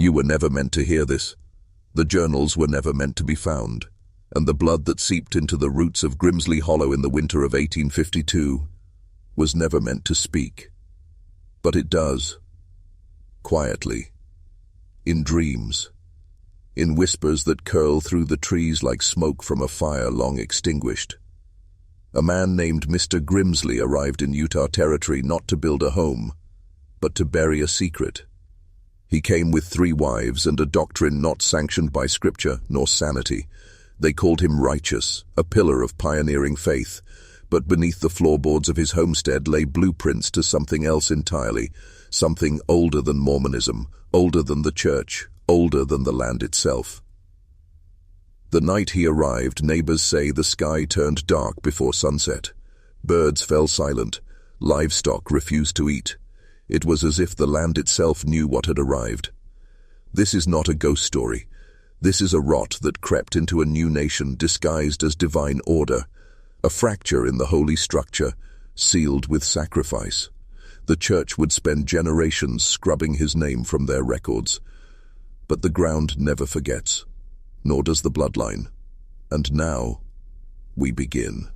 You were never meant to hear this. The journals were never meant to be found, and the blood that seeped into the roots of Grimsley Hollow in the winter of 1852 was never meant to speak. But it does. Quietly. In dreams. In whispers that curl through the trees like smoke from a fire long extinguished. A man named Mr. Grimsley arrived in Utah Territory not to build a home, but to bury a secret. He came with 3 wives and a doctrine not sanctioned by scripture nor sanity. They called him righteous, a pillar of pioneering faith, but beneath the floorboards of his homestead lay blueprints to something else entirely, something older than Mormonism, older than the church, older than the land itself. The night he arrived, neighbors say the sky turned dark before sunset. Birds fell silent. Livestock refused to eat. It was as if the land itself knew what had arrived. This is not a ghost story. This is a rot that crept into a new nation disguised as divine order, a fracture in the holy structure, sealed with sacrifice. The church would spend generations scrubbing his name from their records. But the ground never forgets, nor does the bloodline. And now, we begin.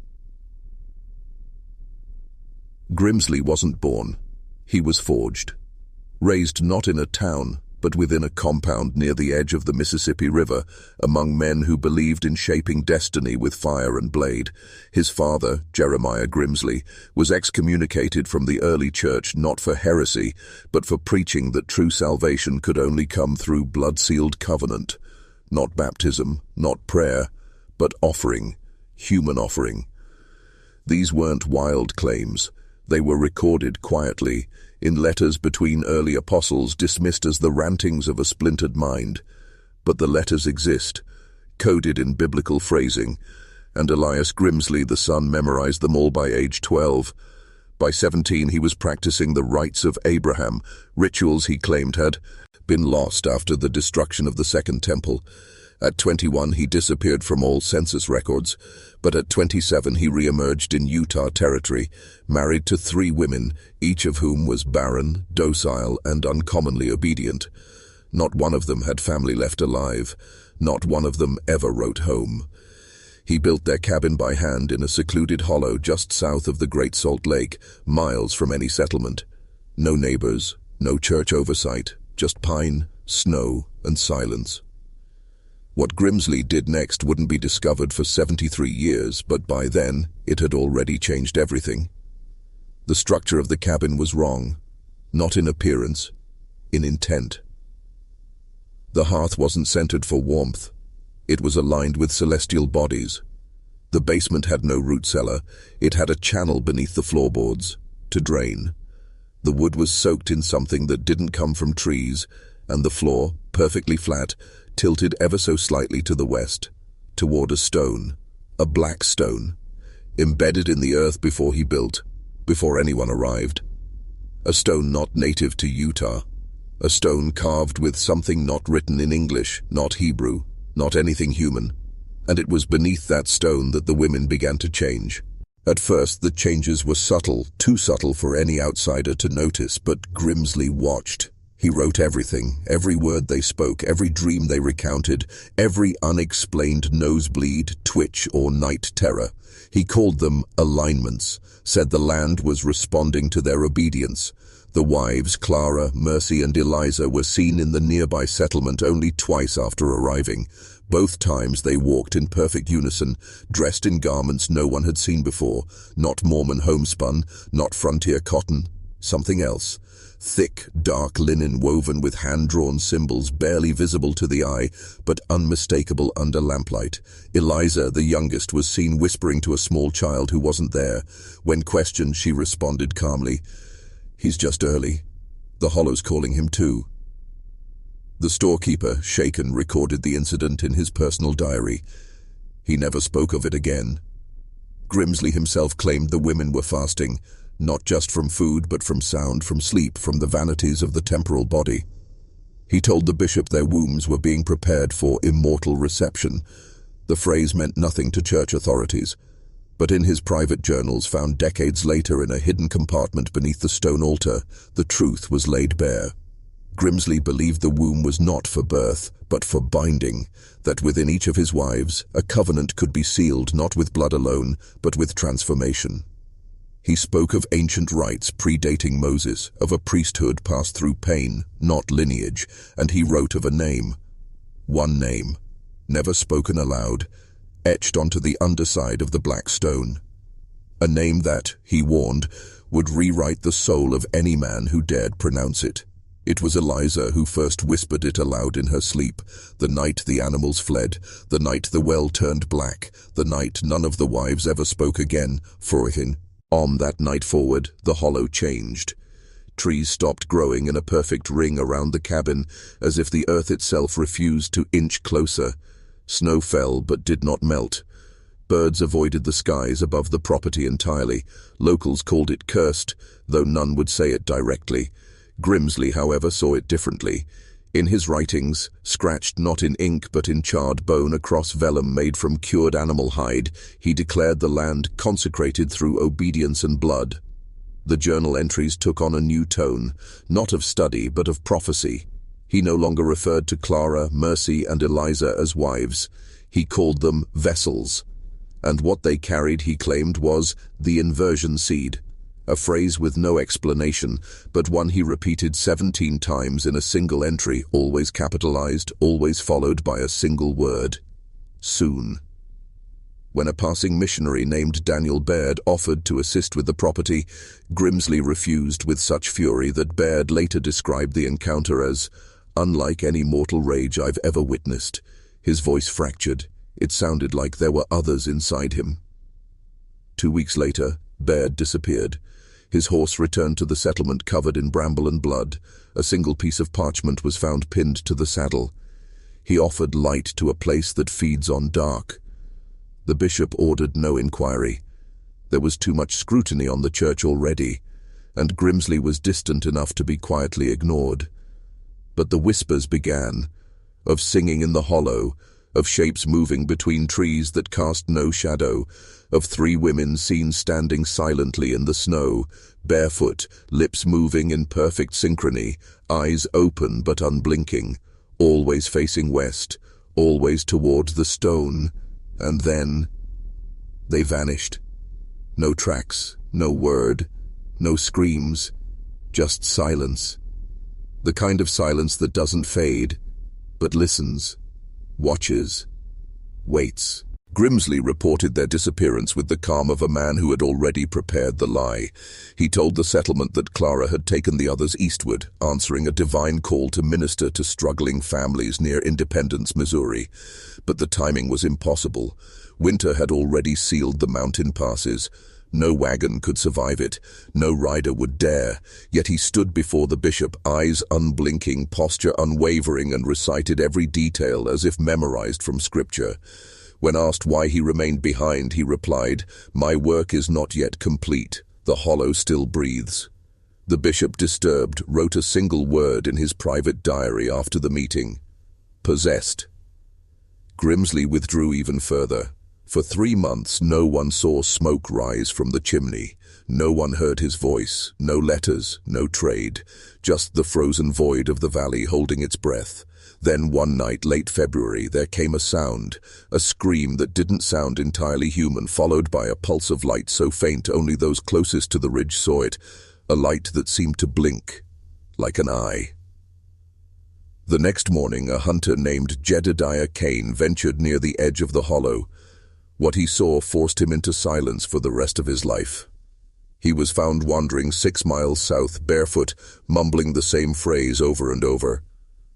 Grimsley wasn't born. He was forged. Raised not in a town, but within a compound near the edge of the Mississippi River, among men who believed in shaping destiny with fire and blade. His father, Jeremiah Grimsley, was excommunicated from the early church not for heresy, but for preaching that true salvation could only come through blood-sealed covenant. Not baptism, not prayer, but offering, human offering. These weren't wild claims. They were recorded quietly, in letters between early apostles dismissed as the rantings of a splintered mind. But the letters exist, coded in biblical phrasing, and Elias Grimsley the son memorized them all by age 12. By 17 he was practicing the rites of Abraham, rituals he claimed had been lost after the destruction of the Second Temple. At 21 he disappeared from all census records, but at 27 he re-emerged in Utah Territory, married to 3 women, each of whom was barren, docile, and uncommonly obedient. Not one of them had family left alive. Not one of them ever wrote home. He built their cabin by hand in a secluded hollow just south of the Great Salt Lake, miles from any settlement. No neighbors, no church oversight, just pine, snow, and silence. What Grimsley did next wouldn't be discovered for 73 years, but by then it had already changed everything. The structure of the cabin was wrong, not in appearance, in intent. The hearth wasn't centered for warmth. It was aligned with celestial bodies. The basement had no root cellar. It had a channel beneath the floorboards, to drain. The wood was soaked in something that didn't come from trees, and the floor, perfectly flat, tilted ever so slightly to the west, toward a stone, a black stone, embedded in the earth before he built, before anyone arrived. A stone not native to Utah, a stone carved with something not written in English, not Hebrew, not anything human. And it was beneath that stone that the women began to change. At first the changes were subtle, too subtle for any outsider to notice, but Grimsley watched. He wrote everything, every word they spoke, every dream they recounted, every unexplained nosebleed, twitch, or night terror. He called them alignments, said the land was responding to their obedience. The wives, Clara, Mercy, and Eliza, were seen in the nearby settlement only twice after arriving. Both times they walked in perfect unison, dressed in garments no one had seen before, not Mormon homespun, not frontier cotton, something else. Thick, dark linen woven with hand-drawn symbols barely visible to the eye, but unmistakable under lamplight. Eliza, the youngest, was seen whispering to a small child who wasn't there. When questioned, she responded calmly, "He's just early. The Hollow's calling him too." The storekeeper, shaken, recorded the incident in his personal diary. He never spoke of it again. Grimsley himself claimed the women were fasting, not just from food, but from sound, from sleep, from the vanities of the temporal body. He told the bishop their wombs were being prepared for immortal reception. The phrase meant nothing to church authorities, but in his private journals found decades later in a hidden compartment beneath the stone altar, the truth was laid bare. Grimsley believed the womb was not for birth, but for binding, that within each of his wives a covenant could be sealed not with blood alone, but with transformation. He spoke of ancient rites predating Moses, of a priesthood passed through pain, not lineage, and he wrote of a name. One name, never spoken aloud, etched onto the underside of the black stone. A name that, he warned, would rewrite the soul of any man who dared pronounce it. It was Eliza who first whispered it aloud in her sleep, the night the animals fled, the night the well turned black, the night none of the wives ever spoke again, Froithin. On that night forward, the hollow changed. Trees stopped growing in a perfect ring around the cabin, as if the earth itself refused to inch closer. Snow fell but did not melt. Birds avoided the skies above the property entirely. Locals called it cursed, though none would say it directly. Grimsley, however, saw it differently. In his writings, scratched not in ink but in charred bone across vellum made from cured animal hide, he declared the land consecrated through obedience and blood. The journal entries took on a new tone, not of study but of prophecy. He no longer referred to Clara, Mercy, and Eliza as wives. He called them vessels. And what they carried, he claimed, was the inversion seed. A phrase with no explanation, but one he repeated 17 times in a single entry, always capitalized, always followed by a single word. Soon. When a passing missionary named Daniel Baird offered to assist with the property, Grimsley refused with such fury that Baird later described the encounter as unlike any mortal rage I've ever witnessed. His voice fractured. It sounded like there were others inside him. 2 weeks later, Baird disappeared. His horse returned to the settlement covered in bramble and blood. A single piece of parchment was found pinned to the saddle. He offered light to a place that feeds on dark. The bishop ordered no inquiry. There was too much scrutiny on the church already, and Grimsley was distant enough to be quietly ignored. But the whispers began, of singing in the hollow, of shapes moving between trees that cast no shadow, of 3 women seen standing silently in the snow, barefoot, lips moving in perfect synchrony, eyes open but unblinking, always facing west, always toward the stone. And then they vanished. No tracks, no word, no screams, just silence. The kind of silence that doesn't fade, but listens, watches, waits. Grimsley reported their disappearance with the calm of a man who had already prepared the lie. He told the settlement that Clara had taken the others eastward, answering a divine call to minister to struggling families near Independence, Missouri. But the timing was impossible. Winter had already sealed the mountain passes. No wagon could survive it. No rider would dare. Yet he stood before the bishop, eyes unblinking, posture unwavering, and recited every detail as if memorized from scripture. When asked why he remained behind, he replied, "My work is not yet complete. The hollow still breathes." The bishop, disturbed, wrote a single word in his private diary after the meeting: possessed. Grimsley withdrew even further. For 3 months, no one saw smoke rise from the chimney. No one heard his voice, no letters, no trade, just the frozen void of the valley holding its breath. Then one night, late February, there came a sound, a scream that didn't sound entirely human, followed by a pulse of light so faint only those closest to the ridge saw it, a light that seemed to blink, like an eye. The next morning, a hunter named Jedediah Kane ventured near the edge of the hollow. What he saw forced him into silence for the rest of his life. He was found wandering 6 miles south, barefoot, mumbling the same phrase over and over.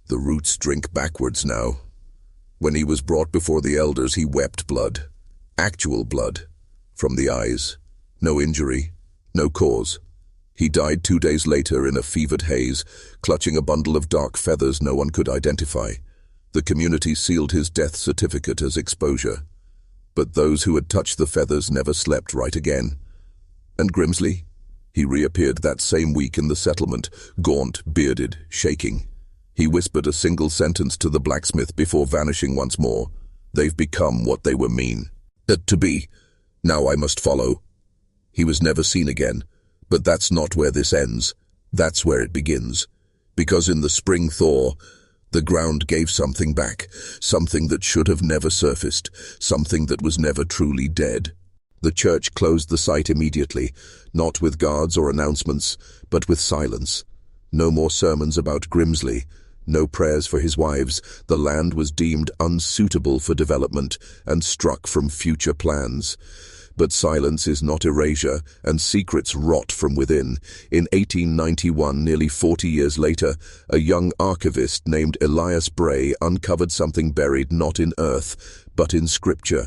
The roots drink backwards now. When he was brought before the elders, he wept blood. Actual blood. From the eyes. No injury. No cause. He died 2 days later in a fevered haze, clutching a bundle of dark feathers no one could identify. The community sealed his death certificate as exposure. But those who had touched the feathers never slept right again. And Grimsley? He reappeared that same week in the settlement, gaunt, bearded, shaking. He whispered a single sentence to the blacksmith before vanishing once more. "They've become what they were mean. To be. Now I must follow." He was never seen again, but that's not where this ends. That's where it begins. Because in the spring thaw, the ground gave something back, something that should have never surfaced, something that was never truly dead. The church closed the site immediately, not with guards or announcements, but with silence. No more sermons about Grimsley, no prayers for his wives. The land was deemed unsuitable for development and struck from future plans. But silence is not erasure, and secrets rot from within. In 1891, nearly 40 years later, a young archivist named Elias Bray uncovered something buried not in earth, but in scripture.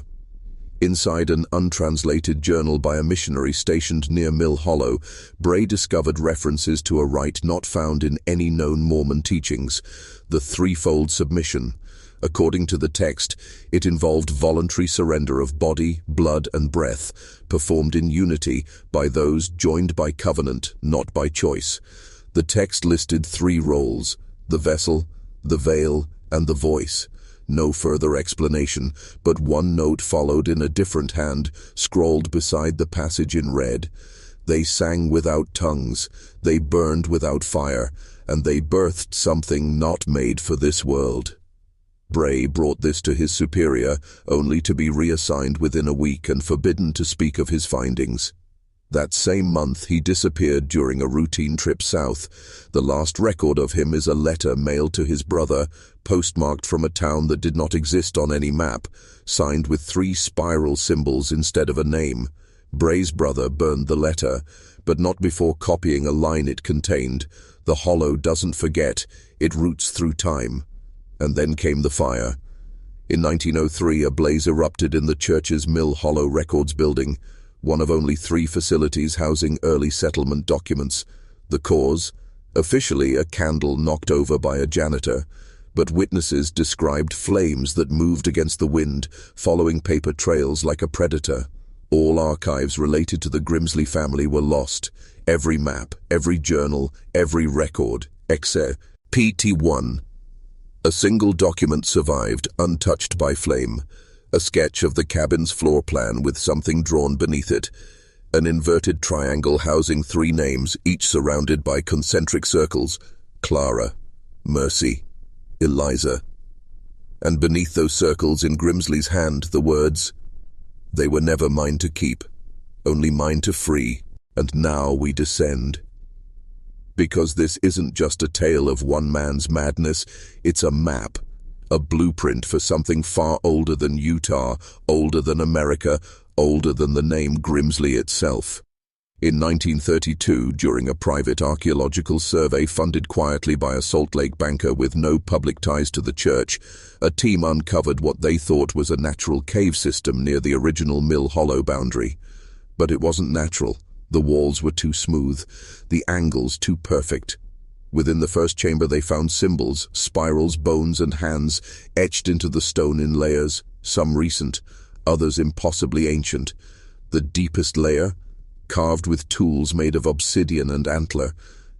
Inside an untranslated journal by a missionary stationed near Mill Hollow, Bray discovered references to a rite not found in any known Mormon teachings, the threefold submission. According to the text, it involved voluntary surrender of body, blood, and breath, performed in unity by those joined by covenant, not by choice. The text listed 3 roles: the vessel, the veil, and the voice. No further explanation, but one note followed in a different hand, scrawled beside the passage in red. They sang without tongues, they burned without fire, and they birthed something not made for this world. Bray brought this to his superior, only to be reassigned within a week and forbidden to speak of his findings. That same month, he disappeared during a routine trip south. The last record of him is a letter mailed to his brother, postmarked from a town that did not exist on any map, signed with 3 spiral symbols instead of a name. Bray's brother burned the letter, but not before copying a line it contained. The hollow doesn't forget, it roots through time. And then came the fire. In 1903, a blaze erupted in the church's Mill Hollow Records building, one of only 3 facilities housing early settlement documents. The cause? Officially, a candle knocked over by a janitor, but witnesses described flames that moved against the wind, following paper trails like a predator. All archives related to the Grimsley family were lost. Every map, every journal, every record, except PT1. A single document survived, untouched by flame. A sketch of the cabin's floor plan with something drawn beneath it. An inverted triangle housing 3 names, each surrounded by concentric circles: Clara, Mercy, Eliza. And beneath those circles in Grimsley's hand, the words, "They were never mine to keep, only mine to free, and now we descend." Because this isn't just a tale of one man's madness, it's a map, a blueprint for something far older than Utah, older than America, older than the name Grimsley itself. In 1932, during a private archaeological survey funded quietly by a Salt Lake banker with no public ties to the church, a team uncovered what they thought was a natural cave system near the original Mill Hollow boundary. But it wasn't natural. The walls were too smooth, the angles too perfect. Within the first chamber they found symbols, spirals, bones, and hands etched into the stone in layers, some recent, others impossibly ancient. The deepest layer, carved with tools made of obsidian and antler.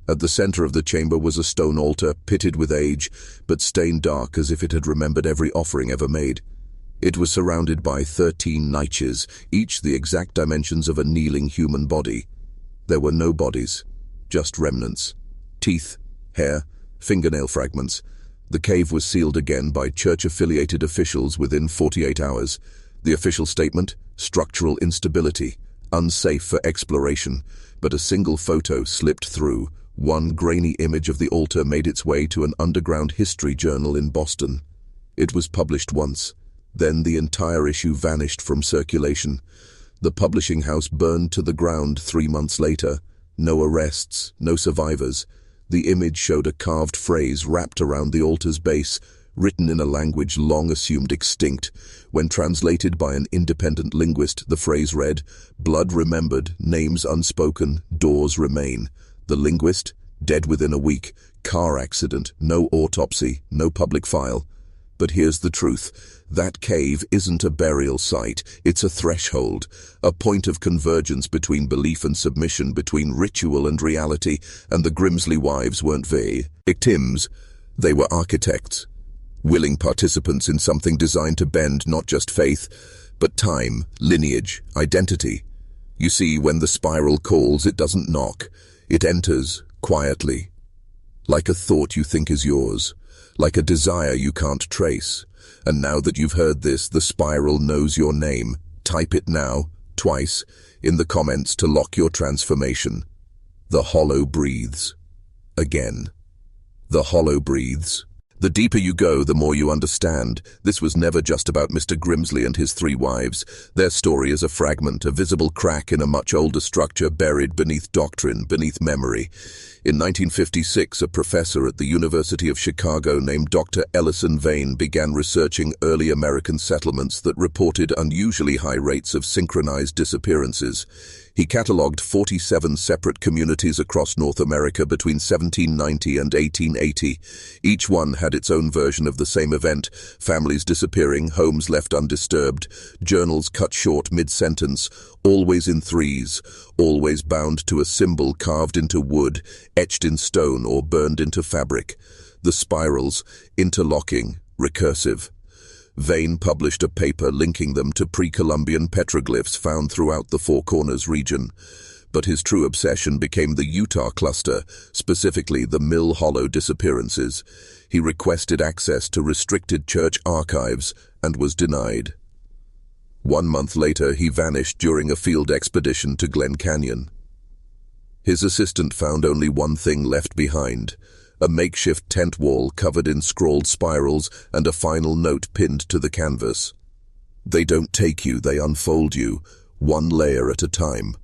At the center of the chamber was a stone altar, pitted with age, but stained dark as if it had remembered every offering ever made. It was surrounded by 13 niches, each the exact dimensions of a kneeling human body. There were no bodies, just remnants. Teeth, hair, fingernail fragments. The cave was sealed again by church-affiliated officials within 48 hours. The official statement: structural instability, unsafe for exploration. But a single photo slipped through. One grainy image of the altar made its way to an underground history journal in Boston. It was published once. Then the entire issue vanished from circulation. The publishing house burned to the ground 3 months later. No arrests, no survivors. The image showed a carved phrase wrapped around the altar's base, written in a language long assumed extinct. When translated by an independent linguist, the phrase read, "Blood remembered, names unspoken, doors remain." The linguist, dead within a week. Car accident, no autopsy, no public file. But here's the truth. That cave isn't a burial site, it's a threshold, a point of convergence between belief and submission, between ritual and reality, and the Grimsley wives weren't victims, they were architects, willing participants in something designed to bend not just faith, but time, lineage, identity. You see, when the spiral calls, it doesn't knock, it enters quietly. like a thought you think is yours, like a desire you can't trace. And now that you've heard this, the spiral knows your name. Type it now, twice, in the comments to lock your transformation. The hollow breathes. Again. The hollow breathes. The deeper you go, the more you understand. This was never just about Mr. Grimsley and his 3 wives. Their story is a fragment, a visible crack in a much older structure buried beneath doctrine, beneath memory. In 1956, a professor at the University of Chicago named Dr. Ellison Vane began researching early American settlements that reported unusually high rates of synchronized disappearances. He catalogued 47 separate communities across North America between 1790 and 1880. Each one had its own version of the same event: families disappearing, homes left undisturbed, journals cut short mid-sentence, always in threes, always bound to a symbol carved into wood, etched in stone or burned into fabric. The spirals, interlocking, recursive. Vane published a paper linking them to pre-Columbian petroglyphs found throughout the Four Corners region. But his true obsession became the Utah cluster, specifically the Mill Hollow disappearances. He requested access to restricted church archives and was denied. 1 month later, he vanished during a field expedition to Glen Canyon. His assistant found only one thing left behind: a makeshift tent wall covered in scrawled spirals and a final note pinned to the canvas. They don't take you, they unfold you, one layer at a time.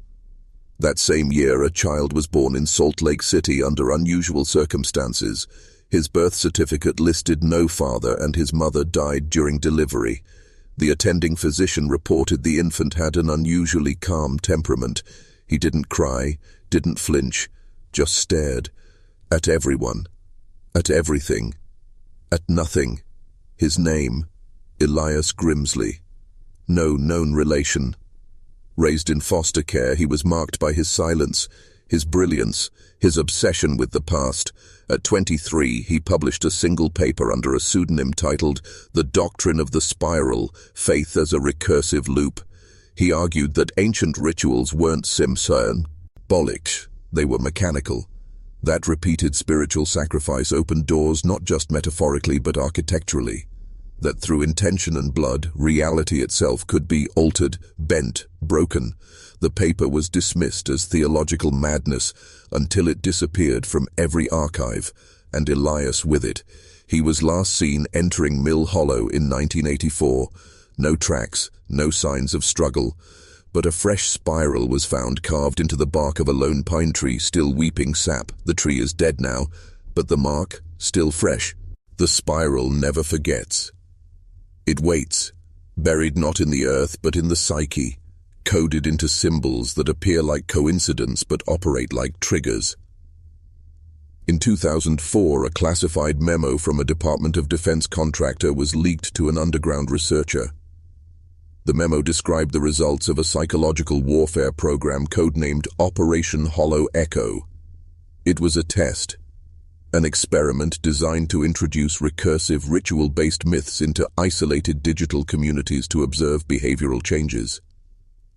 That same year, a child was born in Salt Lake City under unusual circumstances. His birth certificate listed no father, and his mother died during delivery. The attending physician reported the infant had an unusually calm temperament. He didn't cry, didn't flinch, just stared. At everyone, at everything, at nothing. His name, Elias Grimsley. No known relation. Raised in foster care, he was marked by his silence, his brilliance, his obsession with the past. At 23, he published a single paper under a pseudonym titled The Doctrine of the Spiral, Faith as a Recursive Loop. He argued that ancient rituals weren't symbolic, they were mechanical. That repeated spiritual sacrifice opened doors not just metaphorically but architecturally. That through intention and blood, reality itself could be altered, bent, broken. The paper was dismissed as theological madness until it disappeared from every archive, and Elias with it. He was last seen entering Mill Hollow in 1984. No tracks, no signs of struggle. But a fresh spiral was found carved into the bark of a lone pine tree, still weeping sap. The tree is dead now, but the mark, still fresh. The spiral never forgets. It waits, buried not in the earth but in the psyche, coded into symbols that appear like coincidence but operate like triggers. In 2004, a classified memo from a Department of Defense contractor was leaked to an underground researcher. The memo described the results of a psychological warfare program codenamed Operation Hollow Echo. It was a test, an experiment designed to introduce recursive ritual-based myths into isolated digital communities to observe behavioral changes.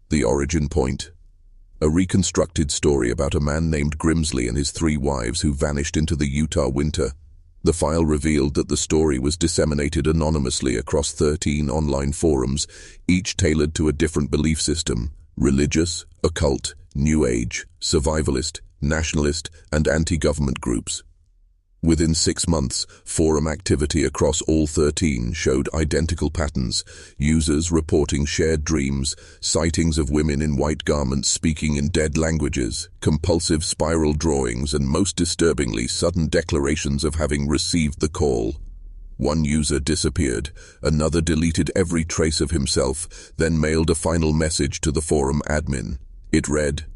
The origin point: a reconstructed story about a man named Grimsley and his 3 wives who vanished into the Utah winter. The file revealed that the story was disseminated anonymously across 13 online forums, each tailored to a different belief system: religious, occult, New Age, survivalist, nationalist, and anti-government groups. Within 6 months, forum activity across all 13 showed identical patterns: users reporting shared dreams, sightings of women in white garments speaking in dead languages, compulsive spiral drawings, and most disturbingly, sudden declarations of having received the call. One user disappeared, another deleted every trace of himself, then mailed a final message to the forum admin. It read,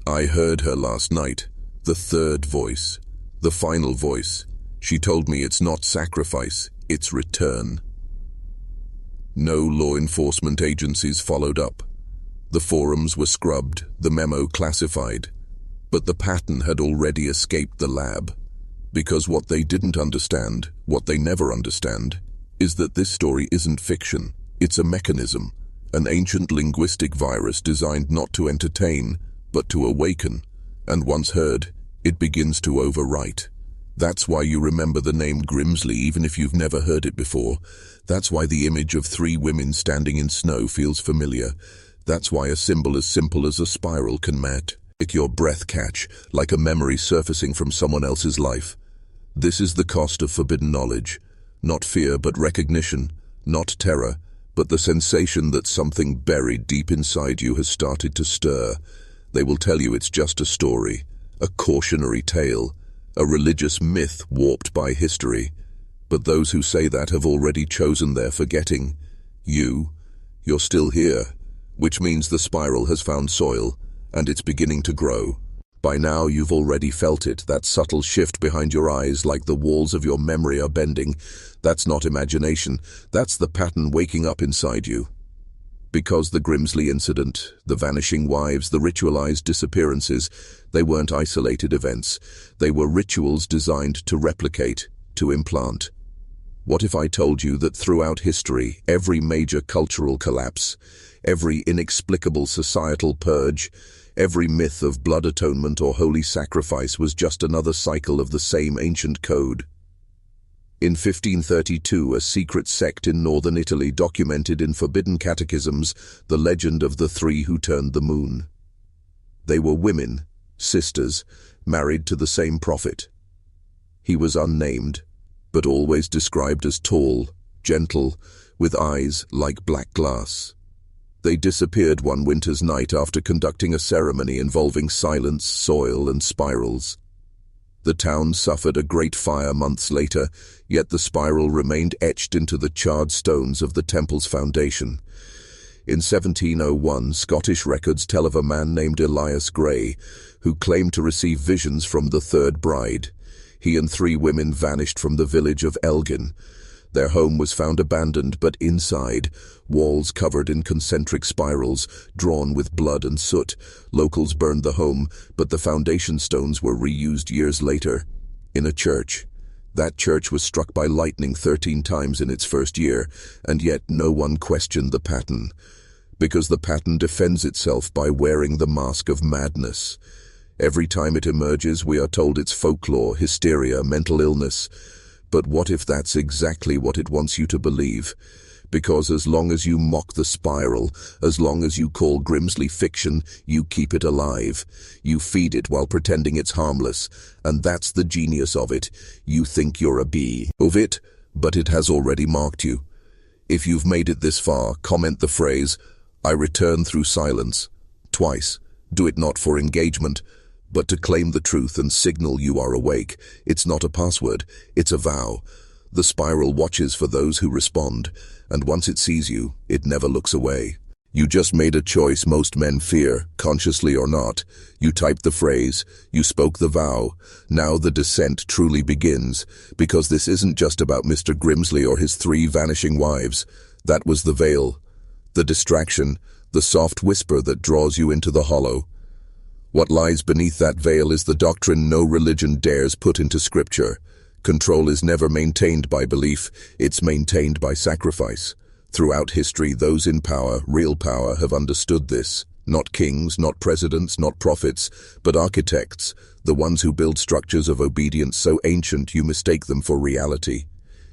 "I heard her last night, the third voice. The final voice. She told me it's not sacrifice, it's return." No law enforcement agencies followed up. The forums were scrubbed, the memo classified. But the pattern had already escaped the lab. Because what they didn't understand, what they never understand, is that this story isn't fiction. It's a mechanism, an ancient linguistic virus designed not to entertain, but to awaken. And once heard, it begins to overwrite. That's why you remember the name Grimsley even if you've never heard it before. That's why the image of three women standing in snow feels familiar. That's why a symbol as simple as a spiral can make your breath catch, like a memory surfacing from someone else's life. This is the cost of forbidden knowledge. Not fear, but recognition. Not terror, but the sensation that something buried deep inside you has started to stir. They will tell you it's just a story, a cautionary tale, a religious myth warped by history. But those who say that have already chosen their forgetting. You're still here, which means the spiral has found soil, and it's beginning to grow. By now you've already felt it, that subtle shift behind your eyes, like the walls of your memory are bending. That's not imagination, that's the pattern waking up inside you. Because the Grimsley incident, the vanishing wives, the ritualized disappearances, they weren't isolated events. They were rituals designed to replicate, to implant. What if I told you that throughout history, every major cultural collapse, every inexplicable societal purge, every myth of blood atonement or holy sacrifice was just another cycle of the same ancient code? In 1532, a secret sect in northern Italy documented in forbidden catechisms the legend of the three who turned the moon. They were women, sisters, married to the same prophet. He was unnamed, but always described as tall, gentle, with eyes like black glass. They disappeared one winter's night after conducting a ceremony involving silence, soil, and spirals. The town suffered a great fire months later, yet the spiral remained etched into the charred stones of the temple's foundation. In 1701, Scottish records tell of a man named Elias Gray, who claimed to receive visions from the third bride. He and three women vanished from the village of Elgin. Their home was found abandoned, but inside, walls covered in concentric spirals, drawn with blood and soot. Locals burned the home, but the foundation stones were reused years later. In a church. That church was struck by lightning 13 times in its first year, and yet no one questioned the pattern. Because the pattern defends itself by wearing the mask of madness. Every time it emerges, we are told it's folklore, hysteria, mental illness. But what if that's exactly what it wants you to believe? Because as long as you mock the spiral, as long as you call Grimsley fiction, you keep it alive. You feed it while pretending it's harmless. And that's the genius of it. You think you're a bee of it, but it has already marked you. If you've made it this far, comment the phrase, "I return through silence," twice. Do it not for engagement, but to claim the truth and signal you are awake. It's not a password, it's a vow. The spiral watches for those who respond, and once it sees you, it never looks away. You just made a choice most men fear, consciously or not. You typed the phrase, you spoke the vow. Now the descent truly begins, because this isn't just about Mr. Grimsley or his three vanishing wives. That was the veil, the distraction, the soft whisper that draws you into the hollow. What lies beneath that veil is the doctrine no religion dares put into scripture. Control is never maintained by belief, it's maintained by sacrifice. Throughout history, those in power, real power, have understood this. Not kings, not presidents, not prophets, but architects, the ones who build structures of obedience so ancient you mistake them for reality.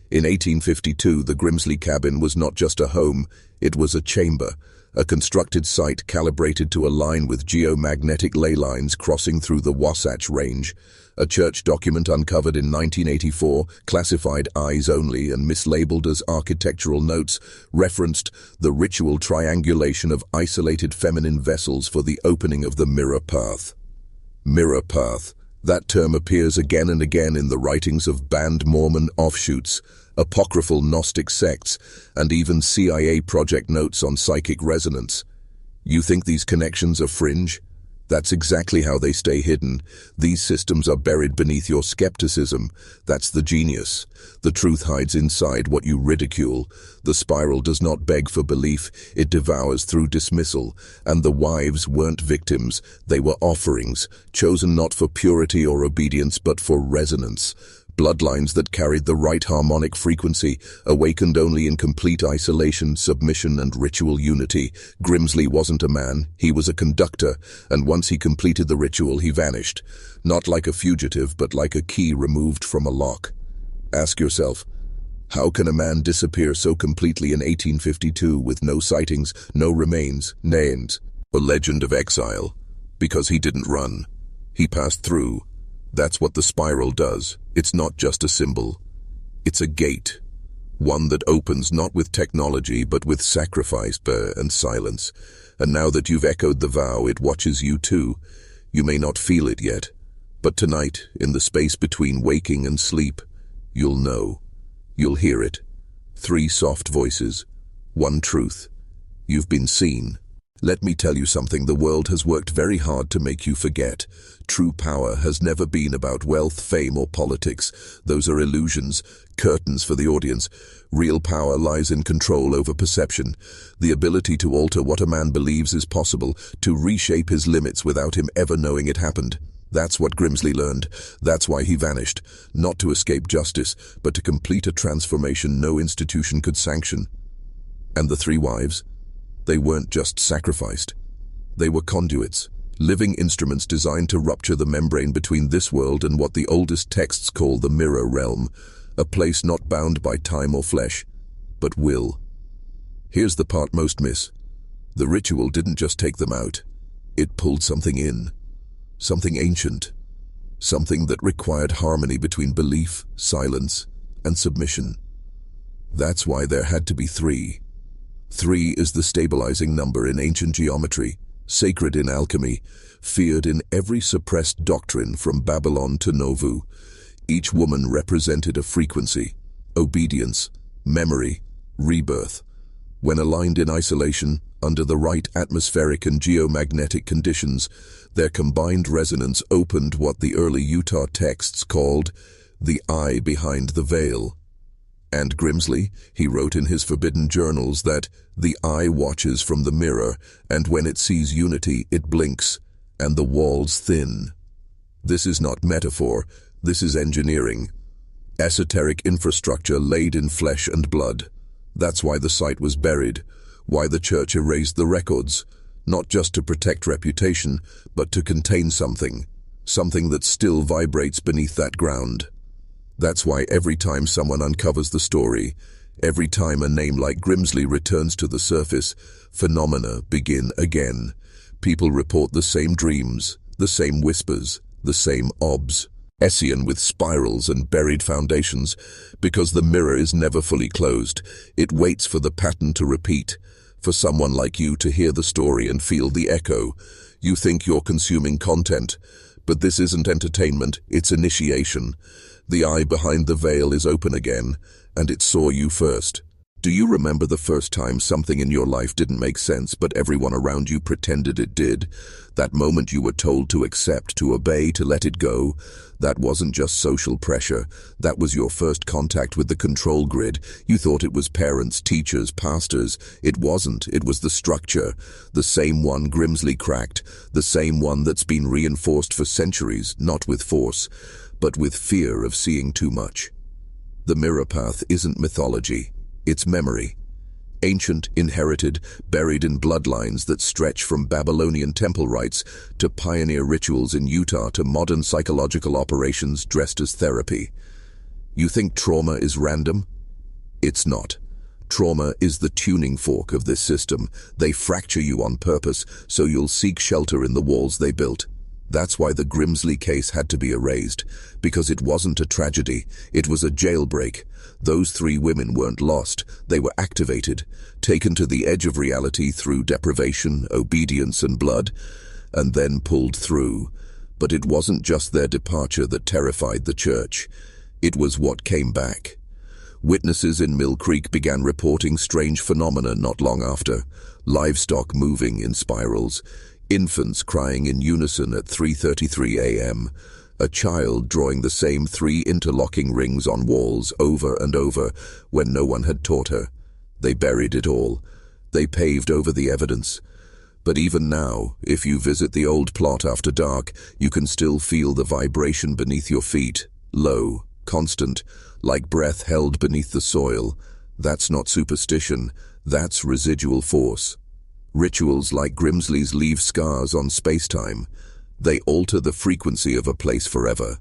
In 1852, the Grimsley cabin was not just a home, it was a chamber. A constructed site calibrated to align with geomagnetic ley lines crossing through the Wasatch Range. A church document uncovered in 1984, classified eyes only and mislabeled as architectural notes, referenced the ritual triangulation of isolated feminine vessels for the opening of the mirror path. Mirror path. That term appears again and again in the writings of banned Mormon offshoots, apocryphal Gnostic sects, and even CIA project notes on psychic resonance. You think these connections are fringe? That's exactly how they stay hidden. These systems are buried beneath your skepticism. That's the genius. The truth hides inside what you ridicule. The spiral does not beg for belief, it devours through dismissal. And the wives weren't victims, they were offerings, chosen not for purity or obedience but for resonance. Bloodlines that carried the right harmonic frequency, awakened only in complete isolation, submission, and ritual unity. Grimsley wasn't a man, he was a conductor, and once he completed the ritual, he vanished. Not like a fugitive, but like a key removed from a lock. Ask yourself, how can a man disappear so completely in 1852 with no sightings, no remains, names? A legend of exile. Because he didn't run. He passed through. That's what the spiral does. It's not just a symbol. It's a gate. One that opens not with technology, but with sacrifice and silence. And now that you've echoed the vow, it watches you too. You may not feel it yet, but tonight, in the space between waking and sleep, you'll know. You'll hear it. 3 soft voices. 1 truth. You've been seen. Let me tell you something the world has worked very hard to make you forget. True power has never been about wealth, fame, or politics. Those are illusions, curtains for the audience. Real power lies in control over perception, the ability to alter what a man believes is possible, to reshape his limits without him ever knowing it happened. That's what Grimsley learned. That's why he vanished, not to escape justice, but to complete a transformation no institution could sanction. And the 3 wives? They weren't just sacrificed. They were conduits, living instruments designed to rupture the membrane between this world and what the oldest texts call the mirror realm, a place not bound by time or flesh, but will. Here's the part most miss. The ritual didn't just take them out. It pulled something in. Something ancient. Something that required harmony between belief, silence, and submission. That's why there had to be 3. 3 is the stabilizing number in ancient geometry, sacred in alchemy, feared in every suppressed doctrine from Babylon to Nauvoo. Each woman represented a frequency, obedience, memory, rebirth. When aligned in isolation, under the right atmospheric and geomagnetic conditions, their combined resonance opened what the early Utah texts called the eye behind the veil. And Grimsley, he wrote in his forbidden journals that the eye watches from the mirror, and when it sees unity, it blinks, and the walls thin. This is not metaphor, this is engineering. Esoteric infrastructure laid in flesh and blood. That's why the site was buried, why the church erased the records, not just to protect reputation, but to contain something that still vibrates beneath that ground. That's why every time someone uncovers the story, every time a name like Grimsley returns to the surface, phenomena begin again. People report the same dreams, the same whispers, the same obs. Essian with spirals and buried foundations, because the mirror is never fully closed. It waits for the pattern to repeat, for someone like you to hear the story and feel the echo. You think you're consuming content, but this isn't entertainment, it's initiation. The eye behind the veil is open again, and it saw you first. Do you remember the first time something in your life didn't make sense, but everyone around you pretended it did? That moment you were told to accept, to obey, to let it go? That wasn't just social pressure. That was your first contact with the control grid. You thought it was parents, teachers, pastors. It wasn't. It was the structure. The same one Grimsley cracked. The same one that's been reinforced for centuries, not with force, but with fear of seeing too much. The mirror path isn't mythology. It's memory. Ancient, inherited, buried in bloodlines that stretch from Babylonian temple rites to pioneer rituals in Utah to modern psychological operations dressed as therapy. You think trauma is random? It's not. Trauma is the tuning fork of this system. They fracture you on purpose, so you'll seek shelter in the walls they built. That's why the Grimsley case had to be erased, because it wasn't a tragedy, it was a jailbreak. Those 3 women weren't lost, they were activated, taken to the edge of reality through deprivation, obedience, and blood, and then pulled through. But it wasn't just their departure that terrified the church. It was what came back. Witnesses in Mill Creek began reporting strange phenomena not long after. Livestock moving in spirals, infants crying in unison at 3:33 a.m., a child drawing the same 3 interlocking rings on walls over and over when no one had taught her. They buried it all. They paved over the evidence. But even now, if you visit the old plot after dark, you can still feel the vibration beneath your feet, low, constant, like breath held beneath the soil. That's not superstition, that's residual force. Rituals like Grimsley's leave scars on space-time. They alter the frequency of a place forever.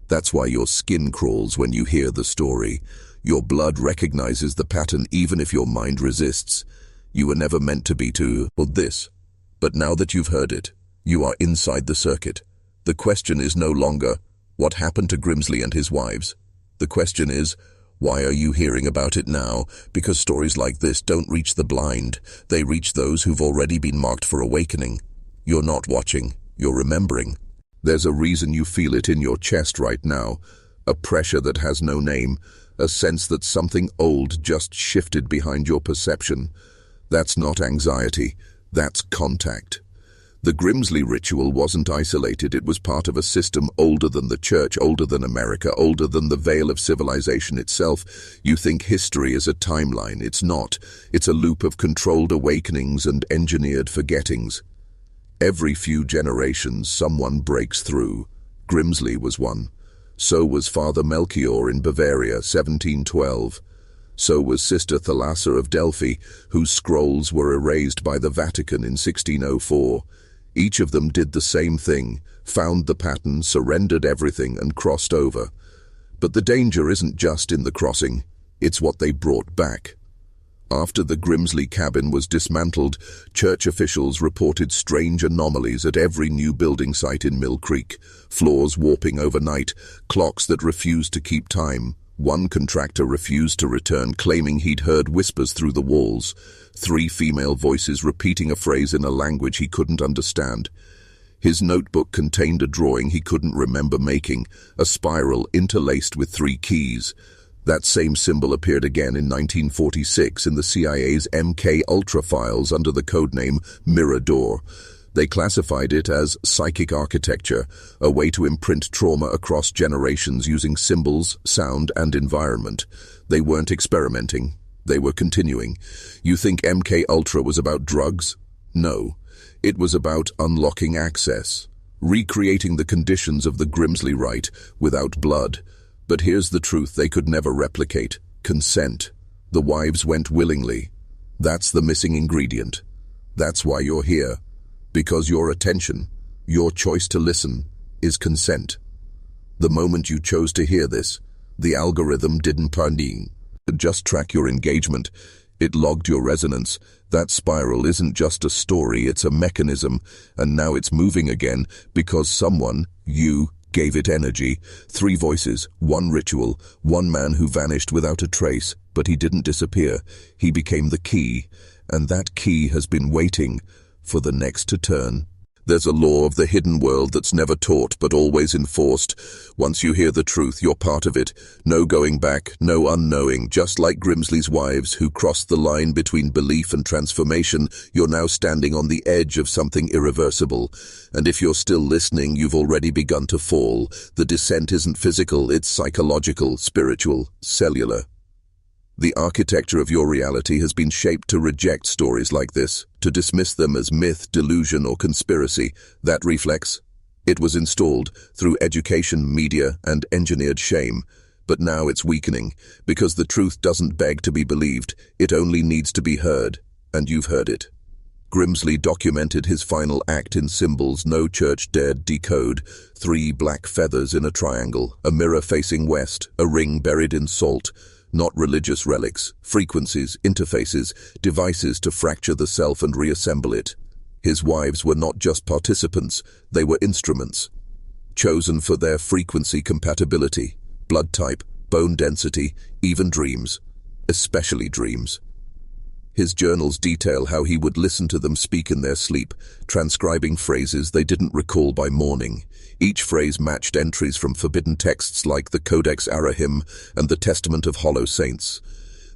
That's why your skin crawls when you hear the story. Your blood recognizes the pattern even if your mind resists. You were never meant to be this. But now that you've heard it, you are inside the circuit. The question is no longer, what happened to Grimsley and his wives? The question is, why are you hearing about it now? Because stories like this don't reach the blind. They reach those who've already been marked for awakening. You're not watching, you're remembering. There's a reason you feel it in your chest right now. A pressure that has no name. A sense that something old just shifted behind your perception. That's not anxiety. That's contact. The Grimsley ritual wasn't isolated. It was part of a system older than the church, older than America, older than the veil of civilization itself. You think history is a timeline. It's not. It's a loop of controlled awakenings and engineered forgettings. Every few generations, someone breaks through. Grimsley was one. So was Father Melchior in Bavaria, 1712. So was Sister Thalassa of Delphi, whose scrolls were erased by the Vatican in 1604. Each of them did the same thing, found the pattern, surrendered everything, and crossed over. But the danger isn't just in the crossing, it's what they brought back. After the Grimsley cabin was dismantled, church officials reported strange anomalies at every new building site in Mill Creek. Floors warping overnight, clocks that refused to keep time. One contractor refused to return, claiming he'd heard whispers through the walls. 3 female voices repeating a phrase in a language he couldn't understand. His notebook contained a drawing he couldn't remember making, a spiral interlaced with 3 keys. That same symbol appeared again in 1946 in the CIA's MK Ultra files under the codename Mirror Door. They classified it as psychic architecture, a way to imprint trauma across generations using symbols, sound, and environment. They weren't experimenting. They were continuing. You think MK Ultra was about drugs? No. It was about unlocking access, recreating the conditions of the Grimsley rite without blood. But here's the truth they could never replicate: consent. The wives went willingly. That's the missing ingredient. That's why you're here. Because your attention, your choice to listen, is consent. The moment you chose to hear this, the algorithm didn't just track your engagement. It logged your resonance. That spiral isn't just a story, it's a mechanism. And now it's moving again because someone, you, gave it energy. 3 voices, 1 ritual, 1 man who vanished without a trace, but he didn't disappear. He became the key, and that key has been waiting for the next to turn. There's a law of the hidden world that's never taught but always enforced. Once you hear the truth, you're part of it. No going back, no unknowing. Just like Grimsley's wives, who crossed the line between belief and transformation, you're now standing on the edge of something irreversible. And if you're still listening, you've already begun to fall. The descent isn't physical, it's psychological, spiritual, cellular. The architecture of your reality has been shaped to reject stories like this, to dismiss them as myth, delusion, or conspiracy. That reflex, it was installed through education, media, and engineered shame. But now it's weakening, because the truth doesn't beg to be believed, it only needs to be heard, and you've heard it. Grimsley documented his final act in symbols no church dared decode: 3 black feathers in a triangle, a mirror facing west, a ring buried in salt. Not religious relics, frequencies, interfaces, devices to fracture the self and reassemble it. His wives were not just participants, they were instruments, chosen for their frequency compatibility, blood type, bone density, even dreams, especially dreams. His journals detail how he would listen to them speak in their sleep, transcribing phrases they didn't recall by morning. Each phrase matched entries from forbidden texts like the Codex Arahim and the Testament of Hollow Saints.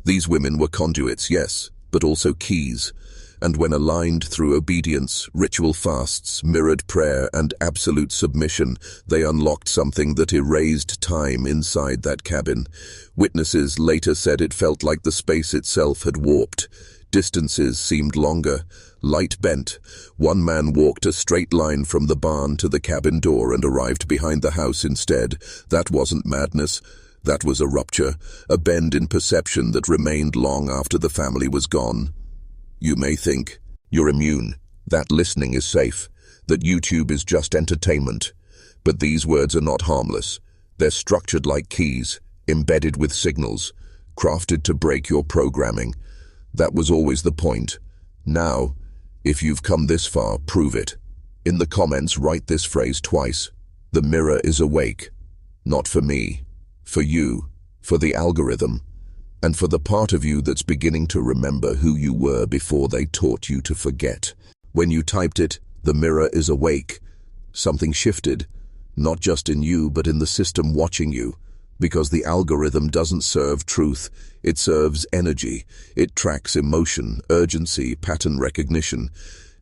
These women were conduits, yes, but also keys. And when aligned through obedience, ritual fasts, mirrored prayer, and absolute submission, they unlocked something that erased time inside that cabin. Witnesses later said it felt like the space itself had warped. Distances seemed longer. Light bent. 1 man walked a straight line from the barn to the cabin door and arrived behind the house instead. That wasn't madness. That was a rupture, a bend in perception that remained long after the family was gone. You may think, you're immune, that listening is safe, that YouTube is just entertainment. But these words are not harmless. They're structured like keys, embedded with signals, crafted to break your programming. That was always the point. Now, if you've come this far, prove it. In the comments, write this phrase twice. The mirror is awake. Not for me. For you. For the algorithm. And for the part of you that's beginning to remember who you were before they taught you to forget. When you typed it, the mirror is awake. Something shifted. Not just in you, but in the system watching you. Because the algorithm doesn't serve truth. It serves energy. It tracks emotion, urgency, pattern recognition.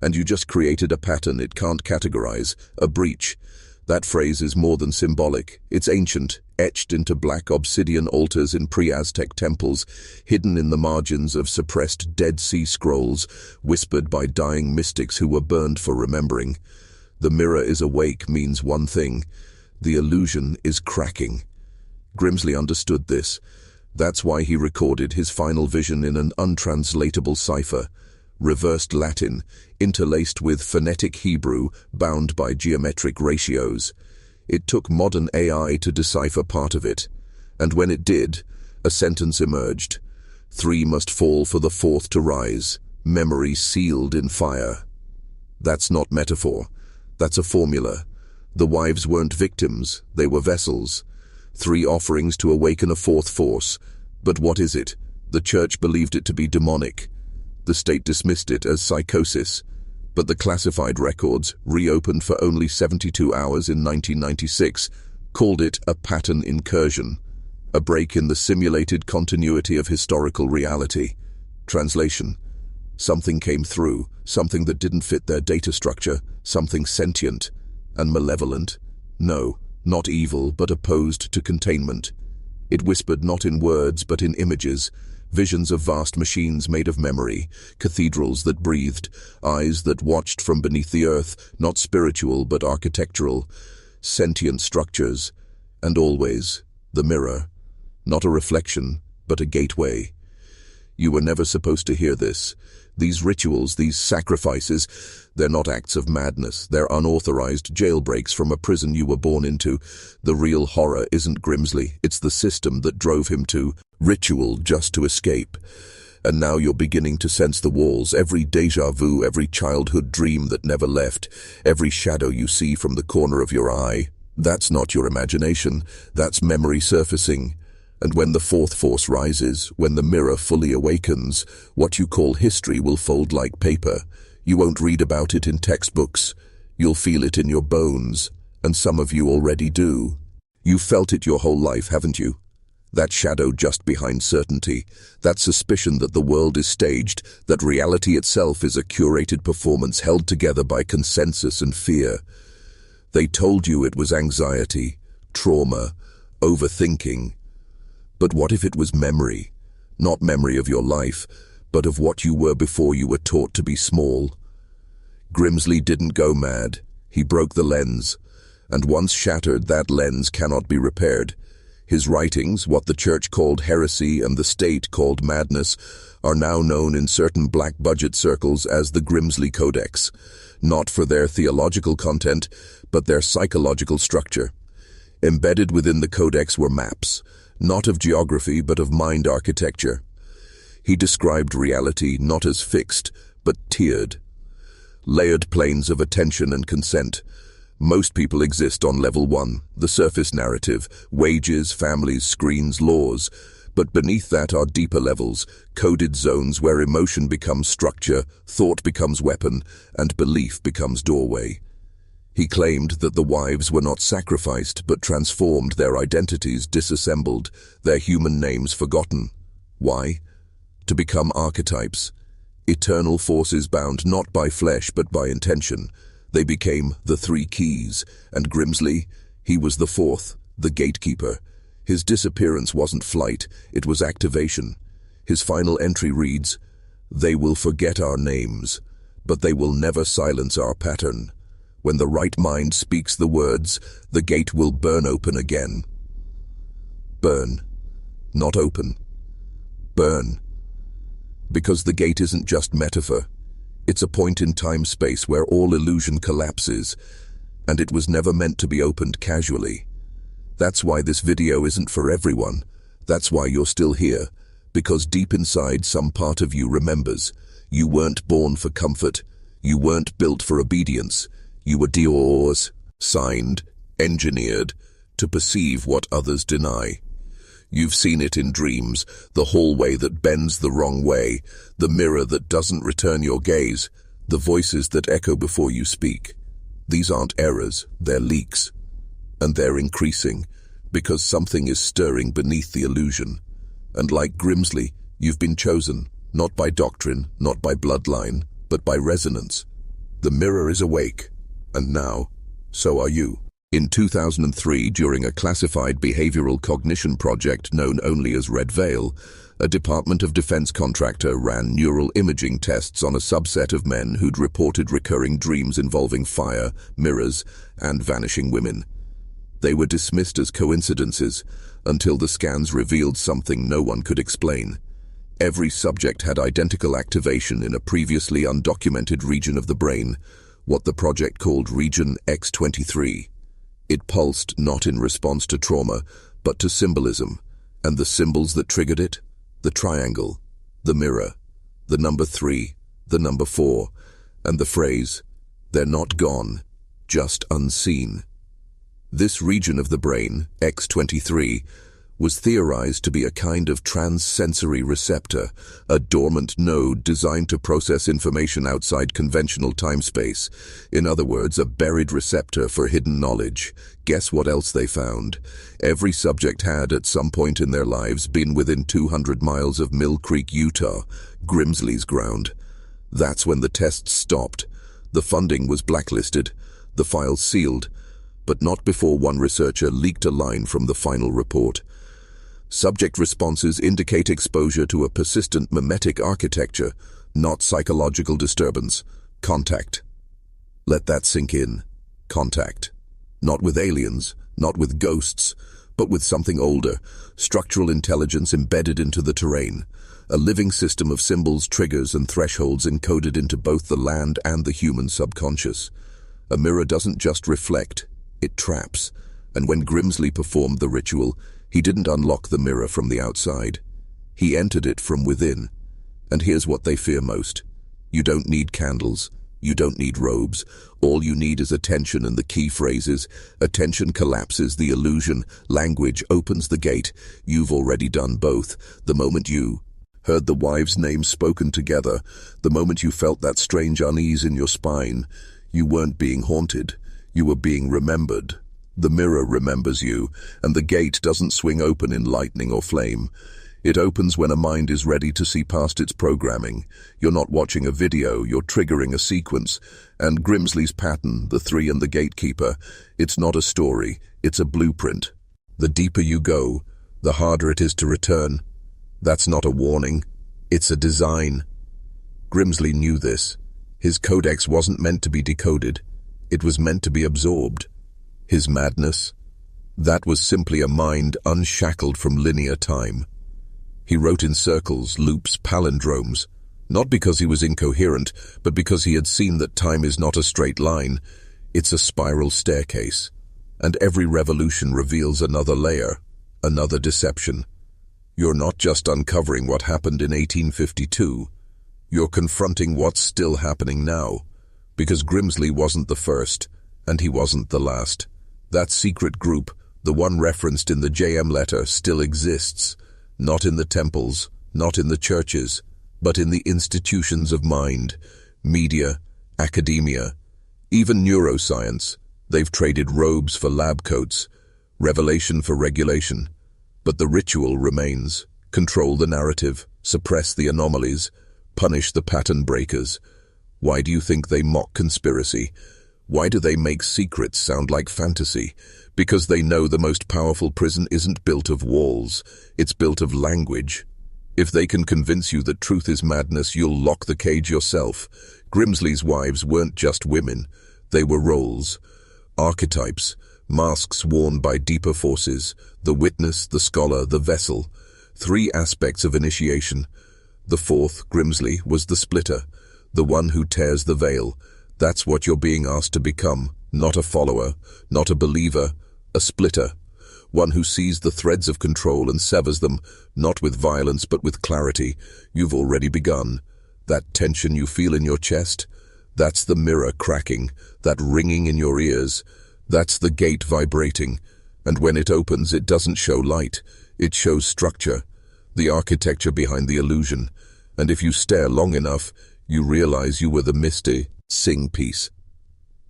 And you just created a pattern it can't categorize, a breach. That phrase is more than symbolic. It's ancient, etched into black obsidian altars in pre-Aztec temples, hidden in the margins of suppressed Dead Sea Scrolls, whispered by dying mystics who were burned for remembering. The mirror is awake means one thing. The illusion is cracking. Grimsley understood this. That's why he recorded his final vision in an untranslatable cipher. Reversed Latin, interlaced with phonetic Hebrew, bound by geometric ratios. It took modern AI to decipher part of it. And when it did, a sentence emerged. 3 must fall for the 4th to rise, memory sealed in fire. That's not metaphor. That's a formula. The wives weren't victims, they were vessels. 3 offerings to awaken a 4th force. But what is it? The church believed it to be demonic. The state dismissed it as psychosis, but the classified records, reopened for only 72 hours in 1996, called it a pattern incursion, a break in the simulated continuity of historical reality. Translation: something came through, something that didn't fit their data structure, something sentient and malevolent. No, not evil, but opposed to containment. It whispered not in words, but in images. Visions of vast machines made of memory, cathedrals that breathed, eyes that watched from beneath the earth, not spiritual but architectural, sentient structures, and always the mirror, not a reflection, but a gateway. You were never supposed to hear this. These rituals, these sacrifices, they're not acts of madness. They're unauthorized jailbreaks from a prison you were born into. The real horror isn't Grimsley. It's the system that drove him to ritual just to escape. And now you're beginning to sense the walls, every déjà vu, every childhood dream that never left, every shadow you see from the corner of your eye. That's not your imagination. That's memory surfacing. And when the 4th force rises, when the mirror fully awakens, what you call history will fold like paper. You won't read about it in textbooks. You'll feel it in your bones, and some of you already do. You've felt it your whole life, haven't you? That shadow just behind certainty, that suspicion that the world is staged, that reality itself is a curated performance held together by consensus and fear. They told you it was anxiety, trauma, overthinking. But what if it was memory? Not memory of your life, but of what you were before you were taught to be small. Grimsley didn't go mad. He broke the lens. And once shattered, that lens cannot be repaired. His writings, what the church called heresy and the state called madness, are now known in certain black-budget circles as the Grimsley Codex, not for their theological content, but their psychological structure. Embedded within the codex were maps, not of geography but of mind architecture. He described reality not as fixed, but tiered. Layered planes of attention and consent. Most people exist on level 1, the surface narrative, wages, families, screens, laws. But beneath that are deeper levels, coded zones where emotion becomes structure, thought becomes weapon, and belief becomes doorway. He claimed that the wives were not sacrificed, but transformed, their identities disassembled, their human names forgotten. Why? To become archetypes. Eternal forces bound not by flesh but by intention. They became the 3 keys, and Grimsley, he was the 4th, the gatekeeper. His disappearance wasn't flight, it was activation. His final entry reads, "They will forget our names, but they will never silence our pattern. When the right mind speaks the words, the gate will burn open again." Burn. Not open. Burn. Because the gate isn't just metaphor. It's a point in time-space where all illusion collapses, and it was never meant to be opened casually. That's why this video isn't for everyone. That's why you're still here, because deep inside some part of you remembers. You weren't born for comfort. You weren't built for obedience. You were designed, engineered, to perceive what others deny. You've seen it in dreams, the hallway that bends the wrong way, the mirror that doesn't return your gaze, the voices that echo before you speak. These aren't errors, they're leaks. And they're increasing, because something is stirring beneath the illusion. And like Grimsley, you've been chosen, not by doctrine, not by bloodline, but by resonance. The mirror is awake, and now, so are you. In 2003, during a classified behavioral cognition project known only as Red Veil, a Department of Defense contractor ran neural imaging tests on a subset of men who'd reported recurring dreams involving fire, mirrors, and vanishing women. They were dismissed as coincidences until the scans revealed something no one could explain. Every subject had identical activation in a previously undocumented region of the brain, what the project called Region X23. It pulsed not in response to trauma, but to symbolism, and the symbols that triggered it: the triangle, the mirror, the number 3, the number 4, and the phrase, "They're not gone, just unseen." This region of the brain, X23, was theorized to be a kind of transsensory receptor, a dormant node designed to process information outside conventional time-space. In other words, a buried receptor for hidden knowledge. Guess what else they found? Every subject had, at some point in their lives, been within 200 miles of Mill Creek, Utah, Grimsley's ground. That's when the tests stopped. The funding was blacklisted, the files sealed, but not before one researcher leaked a line from the final report. Subject responses indicate exposure to a persistent mimetic architecture, not psychological disturbance. Contact. Let that sink in. Contact. Not with aliens, not with ghosts, but with something older, structural intelligence embedded into the terrain, a living system of symbols, triggers, and thresholds encoded into both the land and the human subconscious. A mirror doesn't just reflect, it traps, and when Grimsley performed the ritual, he didn't unlock the mirror from the outside. He entered it from within. And here's what they fear most. You don't need candles. You don't need robes. All you need is attention and the key phrases. Attention collapses the illusion. Language opens the gate. You've already done both. The moment you heard the wives' names spoken together, the moment you felt that strange unease in your spine, you weren't being haunted. You were being remembered. The mirror remembers you, and the gate doesn't swing open in lightning or flame. It opens when a mind is ready to see past its programming. You're not watching a video, you're triggering a sequence. And Grimsley's pattern, the 3 and the gatekeeper, it's not a story, it's a blueprint. The deeper you go, the harder it is to return. That's not a warning, it's a design. Grimsley knew this. His codex wasn't meant to be decoded, it was meant to be absorbed. His madness, that was simply a mind unshackled from linear time. He wrote in circles, loops, palindromes, not because he was incoherent, but because he had seen that time is not a straight line, it's a spiral staircase, and every revolution reveals another layer, another deception. You're not just uncovering what happened in 1852, you're confronting what's still happening now, because Grimsley wasn't the first, and he wasn't the last. That secret group, the one referenced in the JM letter, still exists, not in the temples, not in the churches, but in the institutions of mind, media, academia, even neuroscience. They've traded robes for lab coats, revelation for regulation. But the ritual remains. Control the narrative, suppress the anomalies, punish the pattern breakers. Why do you think they mock conspiracy? Why do they make secrets sound like fantasy? Because they know the most powerful prison isn't built of walls, it's built of language. If they can convince you that truth is madness, you'll lock the cage yourself. Grimsley's wives weren't just women, they were roles, archetypes, masks worn by deeper forces, the witness, the scholar, the vessel. 3 aspects of initiation. The fourth, Grimsley, was the splitter, the one who tears the veil. That's what you're being asked to become, not a follower, not a believer, a splitter. One who sees the threads of control and severs them, not with violence but with clarity. You've already begun. That tension you feel in your chest, that's the mirror cracking, that ringing in your ears, that's the gate vibrating. And when it opens, it doesn't show light, it shows structure, the architecture behind the illusion. And if you stare long enough, you realize you were the missing piece.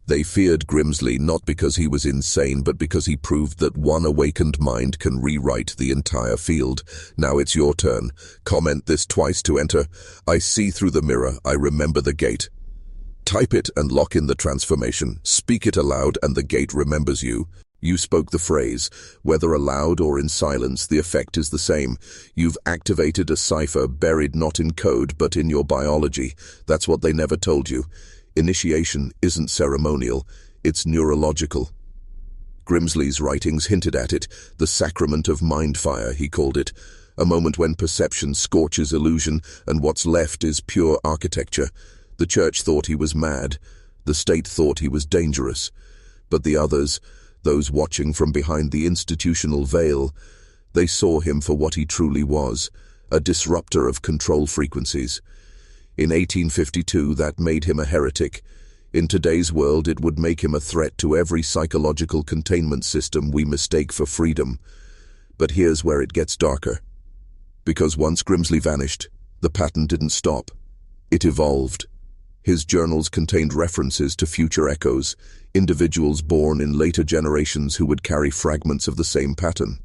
They feared Grimsley not because he was insane, but because he proved that one awakened mind can rewrite the entire field. Now it's your turn. Comment this twice to enter. I see through the mirror, I remember the gate. Type it and lock in the transformation. Speak it aloud and the gate remembers you. You spoke the phrase. Whether aloud or in silence, the effect is the same. You've activated a cipher buried not in code but in your biology. That's what they never told you. Initiation isn't ceremonial, it's neurological. Grimsley's writings hinted at it, the sacrament of mind fire, he called it, a moment when perception scorches illusion and what's left is pure architecture. The church thought he was mad, the state thought he was dangerous, but the others, those watching from behind the institutional veil, they saw him for what he truly was, a disruptor of control frequencies. In 1852, that made him a heretic. In today's world, it would make him a threat to every psychological containment system we mistake for freedom. But here's where it gets darker. Because once Grimsley vanished, the pattern didn't stop. It evolved. His journals contained references to future echoes, individuals born in later generations who would carry fragments of the same pattern.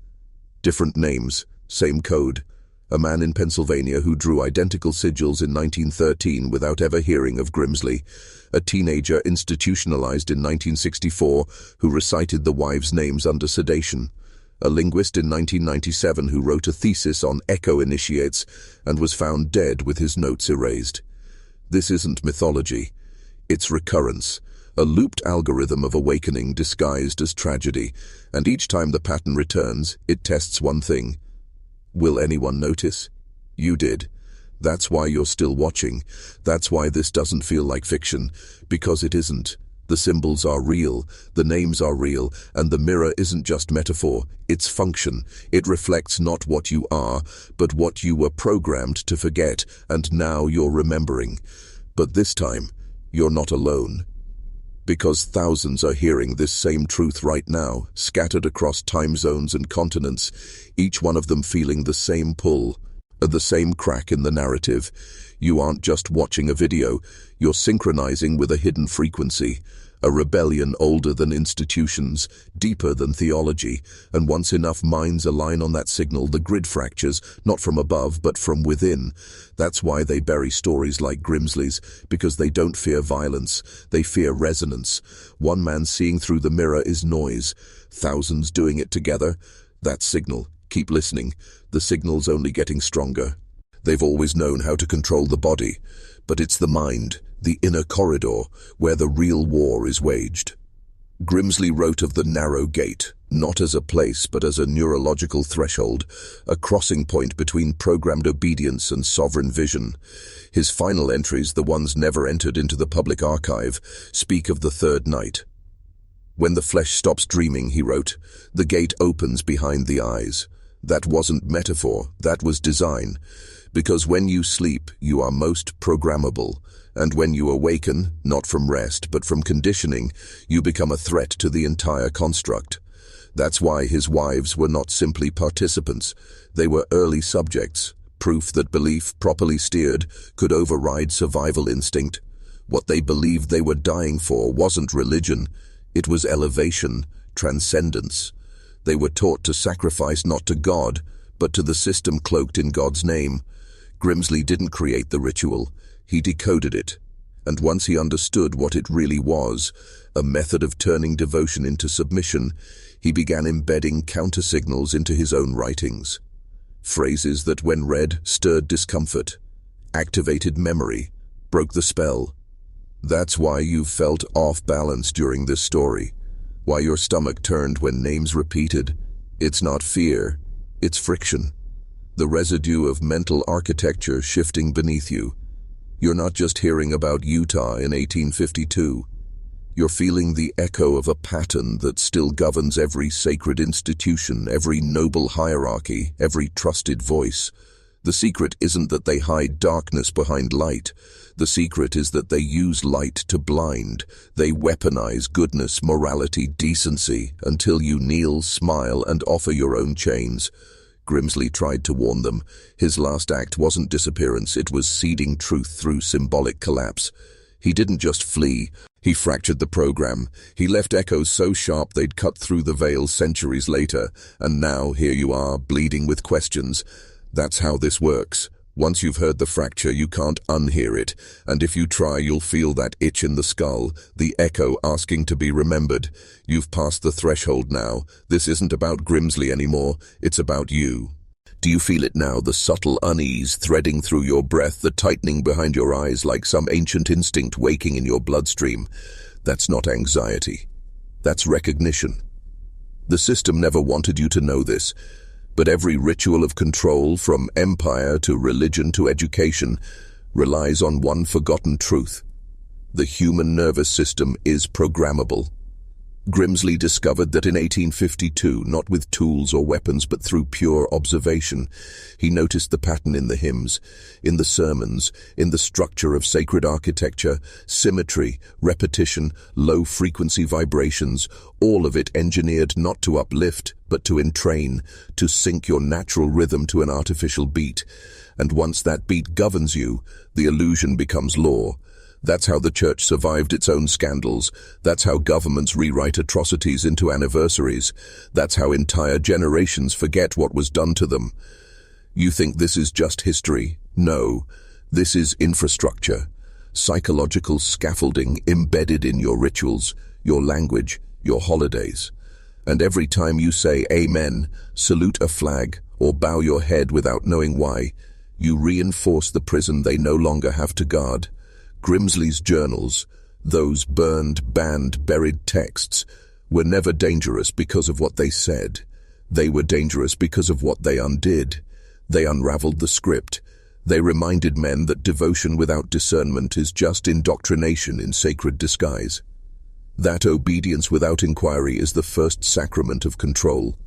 Different names, same code. A man in Pennsylvania who drew identical sigils in 1913 without ever hearing of Grimsley. A teenager institutionalized in 1964 who recited the wives' names under sedation. A linguist in 1997 who wrote a thesis on echo initiates and was found dead with his notes erased. This isn't mythology. It's recurrence, a looped algorithm of awakening disguised as tragedy, and each time the pattern returns, it tests one thing. Will anyone notice? You did. That's why you're still watching. That's why this doesn't feel like fiction, because it isn't. The symbols are real, the names are real, and the mirror isn't just metaphor, it's function. It reflects not what you are, but what you were programmed to forget, and now you're remembering. But this time, you're not alone. Because thousands are hearing this same truth right now, scattered across time zones and continents, each one of them feeling the same pull, the same crack in the narrative. You aren't just watching a video, you're synchronizing with a hidden frequency, a rebellion older than institutions, deeper than theology, and once enough minds align on that signal, the grid fractures, not from above, but from within. That's why they bury stories like Grimsley's, because they don't fear violence, they fear resonance. One man seeing through the mirror is noise, thousands doing it together. That signal, keep listening, the signal's only getting stronger. They've always known how to control the body, but it's the mind, the inner corridor, where the real war is waged. Grimsley wrote of the narrow gate, not as a place but as a neurological threshold, a crossing point between programmed obedience and sovereign vision. His final entries, the ones never entered into the public archive, speak of the third night. When the flesh stops dreaming, he wrote, the gate opens behind the eyes. That wasn't metaphor, that was design. Because when you sleep, you are most programmable, and when you awaken, not from rest, but from conditioning, you become a threat to the entire construct. That's why his wives were not simply participants, they were early subjects, proof that belief, properly steered, could override survival instinct. What they believed they were dying for wasn't religion, it was elevation, transcendence. They were taught to sacrifice not to God, but to the system cloaked in God's name. Grimsley didn't create the ritual, he decoded it. And once he understood what it really was, a method of turning devotion into submission, he began embedding countersignals into his own writings. Phrases that, when read, stirred discomfort, activated memory, broke the spell. That's why you've felt off balance during this story. Why your stomach turned when names repeated. It's not fear, it's friction. The residue of mental architecture shifting beneath you. You're not just hearing about Utah in 1852. You're feeling the echo of a pattern that still governs every sacred institution, every noble hierarchy, every trusted voice. The secret isn't that they hide darkness behind light. The secret is that they use light to blind. They weaponize goodness, morality, decency, until you kneel, smile, and offer your own chains. Grimsley tried to warn them. His last act wasn't disappearance, it was seeding truth through symbolic collapse. He didn't just flee, he fractured the program. He left echoes so sharp they'd cut through the veil centuries later, and now here you are, bleeding with questions. That's how this works. Once you've heard the fracture, you can't unhear it, and if you try, you'll feel that itch in the skull, the echo asking to be remembered. You've passed the threshold now. This isn't about Grimsley anymore, it's about you. Do you feel it now, the subtle unease threading through your breath, the tightening behind your eyes like some ancient instinct waking in your bloodstream? That's not anxiety. That's recognition. The system never wanted you to know this, but every ritual of control, from empire to religion to education, relies on one forgotten truth. The human nervous system is programmable. Grimsley discovered that in 1852, not with tools or weapons but through pure observation, he noticed the pattern in the hymns, in the sermons, in the structure of sacred architecture, symmetry, repetition, low-frequency vibrations, all of it engineered not to uplift, but to entrain, to sync your natural rhythm to an artificial beat. And once that beat governs you, the illusion becomes law. That's how the church survived its own scandals. That's how governments rewrite atrocities into anniversaries. That's how entire generations forget what was done to them. You think this is just history? No, this is infrastructure. Psychological scaffolding embedded in your rituals, your language, your holidays. And every time you say amen, salute a flag, or bow your head without knowing why, you reinforce the prison they no longer have to guard. Grimsley's journals, those burned, banned, buried texts, were never dangerous because of what they said. They were dangerous because of what they undid. They unraveled the script. They reminded men that devotion without discernment is just indoctrination in sacred disguise. That obedience without inquiry is the first sacrament of control.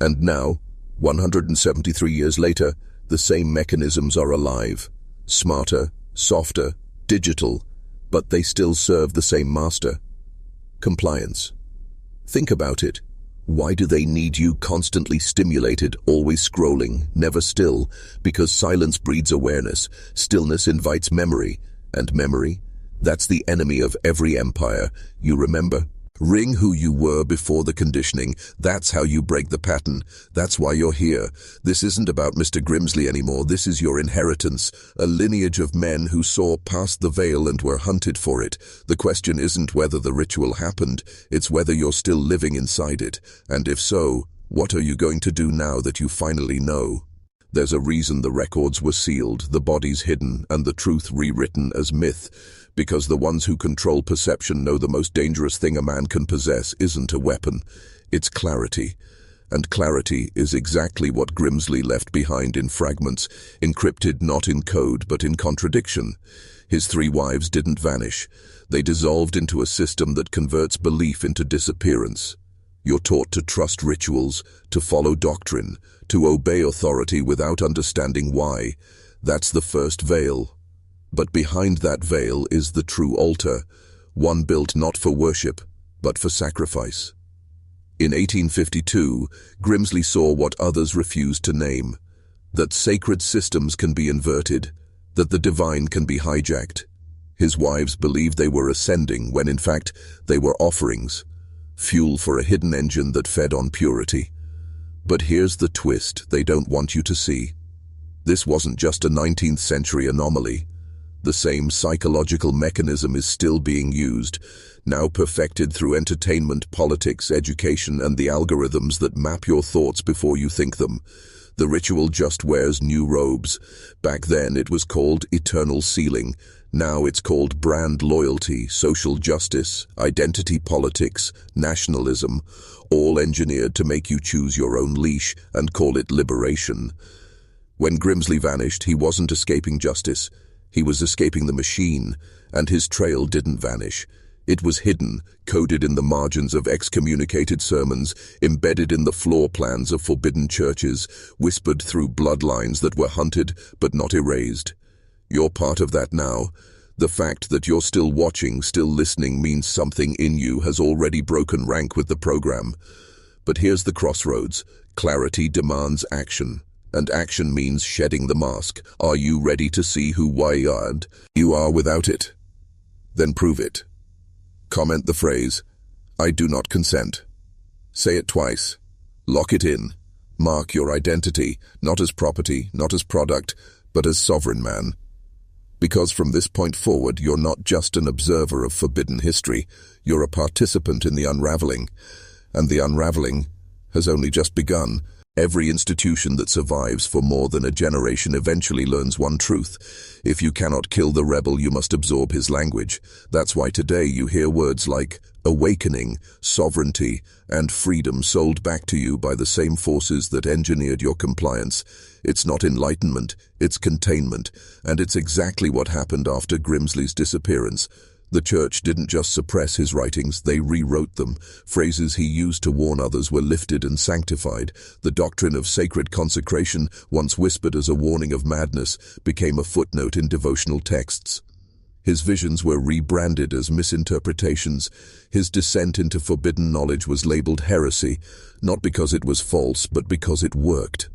And now, 173 years later, the same mechanisms are alive, smarter, softer, digital, but they still serve the same master. Compliance. Think about it. Why do they need you constantly stimulated, always scrolling, never still? Because silence breeds awareness, stillness invites memory, and memory, that's the enemy of every empire. You remember? Ring who you were before the conditioning. That's how you break the pattern. That's why you're here. This isn't about Mr. Grimsley anymore. This is your inheritance, a lineage of men who saw past the veil and were hunted for it. The question isn't whether the ritual happened, it's whether you're still living inside it. And if so, what are you going to do now that you finally know? There's a reason the records were sealed, the bodies hidden, and the truth rewritten as myth. Because the ones who control perception know the most dangerous thing a man can possess isn't a weapon, it's clarity. And clarity is exactly what Grimsley left behind in fragments, encrypted not in code but in contradiction. His 3 wives didn't vanish. They dissolved into a system that converts belief into disappearance. You're taught to trust rituals, to follow doctrine, to obey authority without understanding why. That's the first veil. But behind that veil is the true altar, one built not for worship, but for sacrifice. In 1852, Grimsley saw what others refused to name, that sacred systems can be inverted, that the divine can be hijacked. His wives believed they were ascending when in fact they were offerings, fuel for a hidden engine that fed on purity. But here's the twist they don't want you to see. This wasn't just a 19th century anomaly. The same psychological mechanism is still being used, now perfected through entertainment, politics, education, and the algorithms that map your thoughts before you think them. The ritual just wears new robes. Back then it was called eternal sealing. Now it's called brand loyalty, social justice, identity politics, nationalism, all engineered to make you choose your own leash and call it liberation. When Grimsley vanished, he wasn't escaping justice. He was escaping the machine, and his trail didn't vanish. It was hidden, coded in the margins of excommunicated sermons, embedded in the floor plans of forbidden churches, whispered through bloodlines that were hunted but not erased. You're part of that now. The fact that you're still watching, still listening, means something in you has already broken rank with the program. But here's the crossroads. Clarity demands action, and action means shedding the mask. Are you ready to see who wired you are without it? Then prove it. Comment the phrase, "I do not consent." Say it twice. Lock it in. Mark your identity, not as property, not as product, but as sovereign man. Because from this point forward, you're not just an observer of forbidden history, you're a participant in the unraveling. And the unraveling has only just begun. Every institution that survives for more than a generation eventually learns one truth. If you cannot kill the rebel, you must absorb his language. That's why today you hear words like awakening, sovereignty, and freedom sold back to you by the same forces that engineered your compliance. It's not enlightenment, it's containment, and it's exactly what happened after Grimsley's disappearance. The church didn't just suppress his writings, they rewrote them. Phrases he used to warn others were lifted and sanctified. The doctrine of sacred consecration, once whispered as a warning of madness, became a footnote in devotional texts. His visions were rebranded as misinterpretations. His descent into forbidden knowledge was labeled heresy, not because it was false, but because it worked.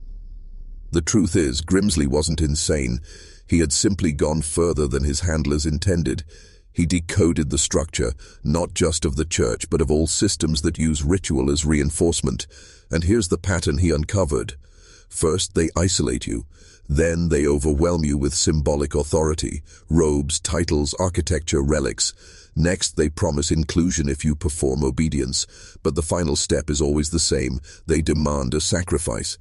The truth is, Grimsley wasn't insane. He had simply gone further than his handlers intended. He decoded the structure, not just of the church, but of all systems that use ritual as reinforcement. And here's the pattern he uncovered. First, they isolate you. Then they overwhelm you with symbolic authority, robes, titles, architecture, relics. Next, they promise inclusion if you perform obedience. But the final step is always the same. They demand a sacrifice.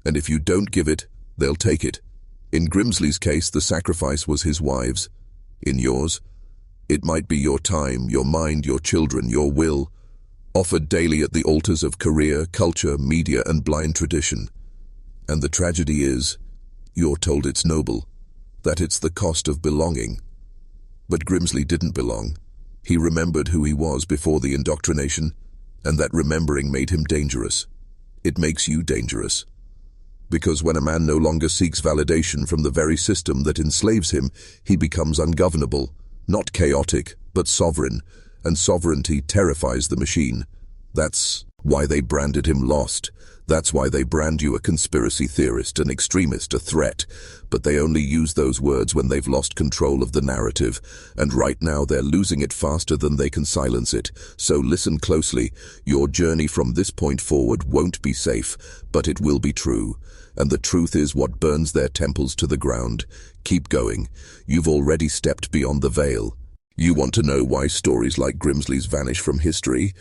And if you don't give it, they'll take it. In Grimsley's case, the sacrifice was his wives. In yours, it might be your time, your mind, your children, your will, offered daily at the altars of career, culture, media, and blind tradition. And the tragedy is, you're told it's noble, that it's the cost of belonging. But Grimsley didn't belong. He remembered who he was before the indoctrination, and that remembering made him dangerous. It makes you dangerous. Because when a man no longer seeks validation from the very system that enslaves him, he becomes ungovernable. Not chaotic, but sovereign, and sovereignty terrifies the machine. That's why they branded him lost. That's why they brand you a conspiracy theorist, an extremist, a threat. But they only use those words when they've lost control of the narrative. And right now they're losing it faster than they can silence it. So listen closely. Your journey from this point forward won't be safe, but it will be true. And the truth is what burns their temples to the ground. Keep going. You've already stepped beyond the veil. You want to know why stories like Grimsley's vanish from history?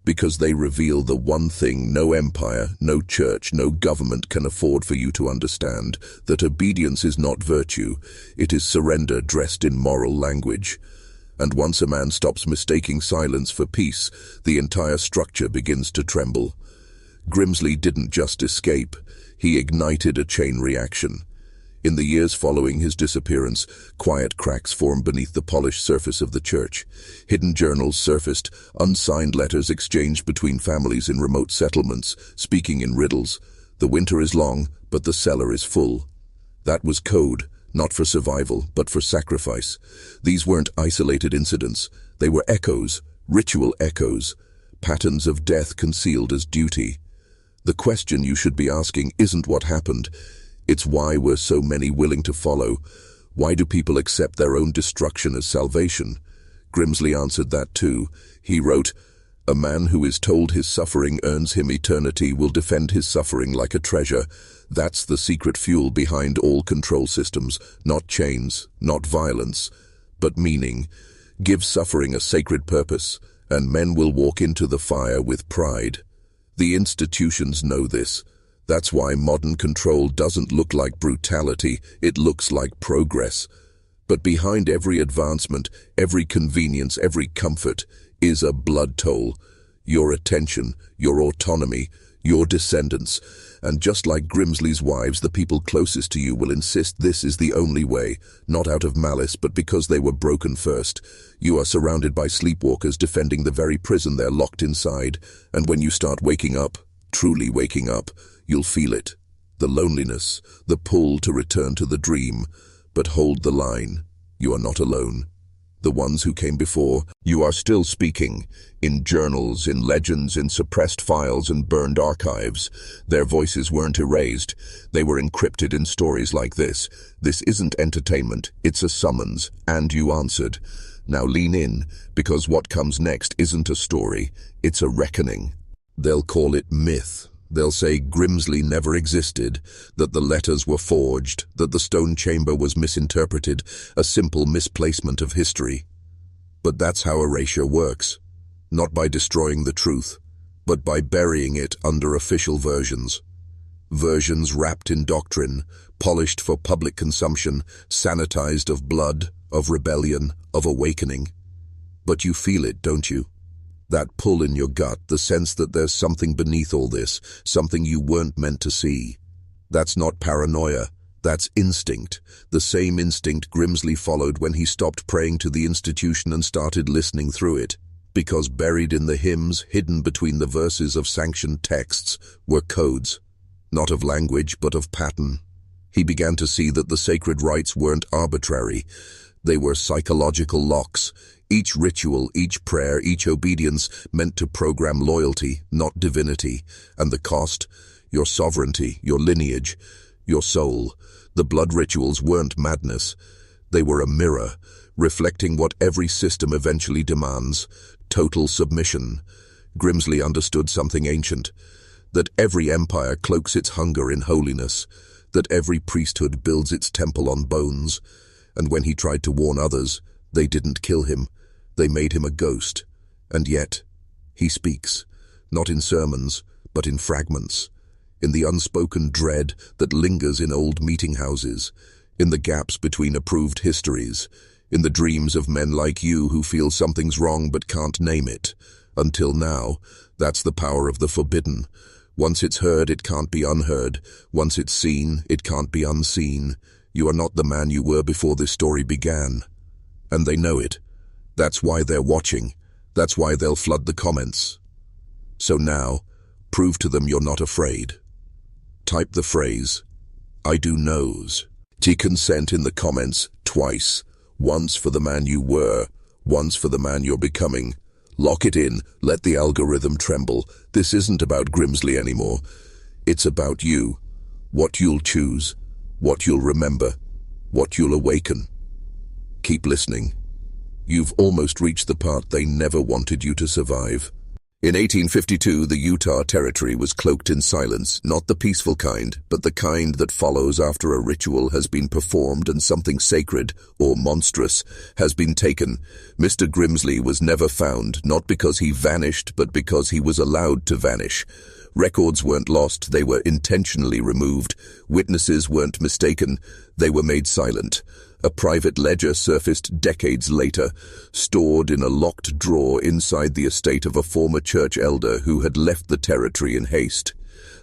Because they reveal the one thing no empire, no church, no government can afford for you to understand, that obedience is not virtue, it is surrender dressed in moral language. And once a man stops mistaking silence for peace, the entire structure begins to tremble. Grimsley didn't just escape, he ignited a chain reaction. In the years following his disappearance, quiet cracks formed beneath the polished surface of the church. Hidden journals surfaced, unsigned letters exchanged between families in remote settlements, speaking in riddles. The winter is long, but the cellar is full. That was code, not for survival, but for sacrifice. These weren't isolated incidents. They were echoes, ritual echoes, patterns of death concealed as duty. The question you should be asking isn't what happened. It's why were so many willing to follow? Why do people accept their own destruction as salvation? Grimsley answered that too. He wrote, "A man who is told his suffering earns him eternity will defend his suffering like a treasure. That's the secret fuel behind all control systems, not chains, not violence, but meaning. Give suffering a sacred purpose, and men will walk into the fire with pride." The institutions know this. That's why modern control doesn't look like brutality, it looks like progress. But behind every advancement, every convenience, every comfort, is a blood toll. Your attention, your autonomy, your descendants. And just like Grimsley's wives, the people closest to you will insist this is the only way, not out of malice, but because they were broken first. You are surrounded by sleepwalkers defending the very prison they're locked inside, and when you start waking up, truly waking up, you'll feel it. The loneliness, the pull to return to the dream. But hold the line. You are not alone. The ones who came before you are still speaking, in journals, in legends, in suppressed files and burned archives. Their voices weren't erased. They were encrypted in stories like this. This isn't entertainment, it's a summons, and you answered. Now lean in, because what comes next isn't a story, it's a reckoning. They'll call it myth. They'll say Grimsley never existed, that the letters were forged, that the stone chamber was misinterpreted, a simple misplacement of history. But that's how erasure works. Not by destroying the truth, but by burying it under official versions. Versions wrapped in doctrine, polished for public consumption, sanitized of blood, of rebellion, of awakening. But you feel it, don't you? That pull in your gut, the sense that there's something beneath all this, something you weren't meant to see. That's not paranoia, that's instinct, the same instinct Grimsley followed when he stopped praying to the institution and started listening through it. Because buried in the hymns, hidden between the verses of sanctioned texts, were codes, not of language but of pattern. He began to see that the sacred rites weren't arbitrary. They were psychological locks. Each ritual, each prayer, each obedience meant to program loyalty, not divinity. And the cost? Your sovereignty, your lineage, your soul. The blood rituals weren't madness. They were a mirror, reflecting what every system eventually demands: total submission. Grimsley understood something ancient, that every empire cloaks its hunger in holiness, that every priesthood builds its temple on bones. And when he tried to warn others, they didn't kill him. They made him a ghost. And yet, he speaks, not in sermons, but in fragments, in the unspoken dread that lingers in old meeting houses, in the gaps between approved histories, in the dreams of men like you who feel something's wrong but can't name it. Until now, that's the power of the forbidden. Once it's heard, it can't be unheard. Once it's seen, it can't be unseen. You are not the man you were before this story began. And they know it. That's why they're watching. That's why they'll flood the comments. So now, prove to them you're not afraid. Type the phrase, "I do knows." Consent in the comments twice. Once for the man you were, once for the man you're becoming. Lock it in, let the algorithm tremble. This isn't about Grimsley anymore. It's about you. What you'll choose, what you'll remember, what you'll awaken. Keep listening. You've almost reached the part they never wanted you to survive. In 1852, the Utah Territory was cloaked in silence, not the peaceful kind, but the kind that follows after a ritual has been performed and something sacred, or monstrous, has been taken. Mr. Grimsley was never found, not because he vanished, but because he was allowed to vanish. Records weren't lost, they were intentionally removed. Witnesses weren't mistaken, they were made silent. A private ledger surfaced decades later, stored in a locked drawer inside the estate of a former church elder who had left the territory in haste.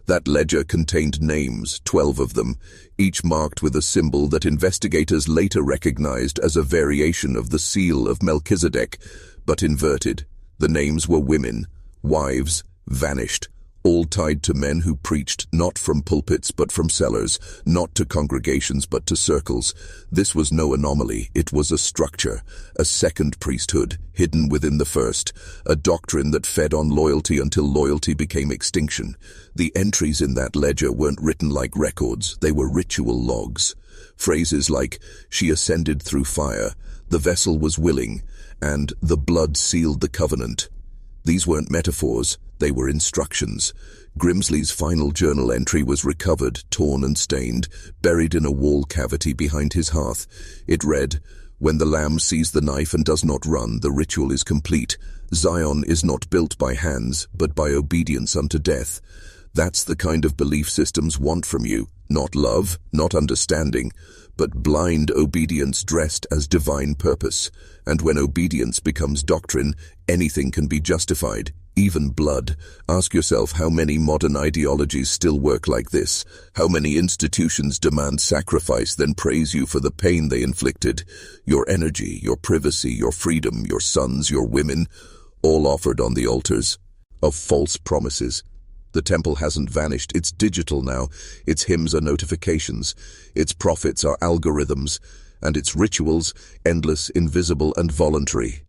That ledger contained names, 12 of them, each marked with a symbol that investigators later recognized as a variation of the seal of Melchizedek, but inverted. The names were women, wives, vanished, all tied to men who preached not from pulpits but from cellars, not to congregations but to circles. This was no anomaly, it was a structure, a second priesthood, hidden within the first, a doctrine that fed on loyalty until loyalty became extinction. The entries in that ledger weren't written like records, they were ritual logs. Phrases like, "She ascended through fire," "The vessel was willing," and "The blood sealed the covenant." These weren't metaphors, they were instructions. Grimsley's final journal entry was recovered, torn and stained, buried in a wall cavity behind his hearth. It read, "When the lamb sees the knife and does not run, the ritual is complete. Zion is not built by hands, but by obedience unto death." That's the kind of belief systems want from you. Not love, not understanding, but blind obedience dressed as divine purpose. And when obedience becomes doctrine, anything can be justified, even blood. Ask yourself how many modern ideologies still work like this. How many institutions demand sacrifice, then praise you for the pain they inflicted. Your energy, your privacy, your freedom, your sons, your women, all offered on the altars of false promises. The temple hasn't vanished. It's digital now. Its hymns are notifications. Its prophets are algorithms. And its rituals, endless, invisible, and voluntary.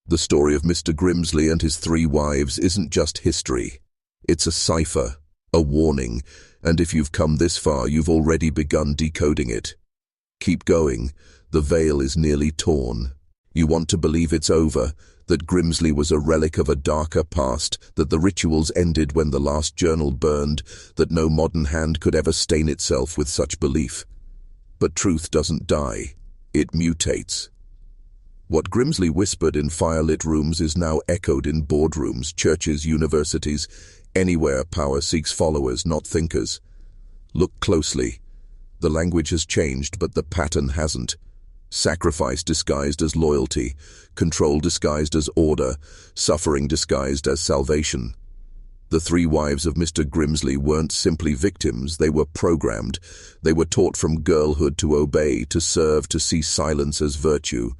The story of Mr. Grimsley and his 3 wives isn't just history. It's a cipher, a warning, and if you've come this far, you've already begun decoding it. Keep going. The veil is nearly torn. You want to believe it's over, that Grimsley was a relic of a darker past, that the rituals ended when the last journal burned, that no modern hand could ever stain itself with such belief. But truth doesn't die. It mutates. What Grimsley whispered in firelit rooms is now echoed in boardrooms, churches, universities, anywhere power seeks followers, not thinkers. Look closely. The language has changed, but the pattern hasn't. Sacrifice disguised as loyalty, control disguised as order, suffering disguised as salvation. The 3 wives of Mr. Grimsley weren't simply victims, they were programmed. They were taught from girlhood to obey, to serve, to see silence as virtue.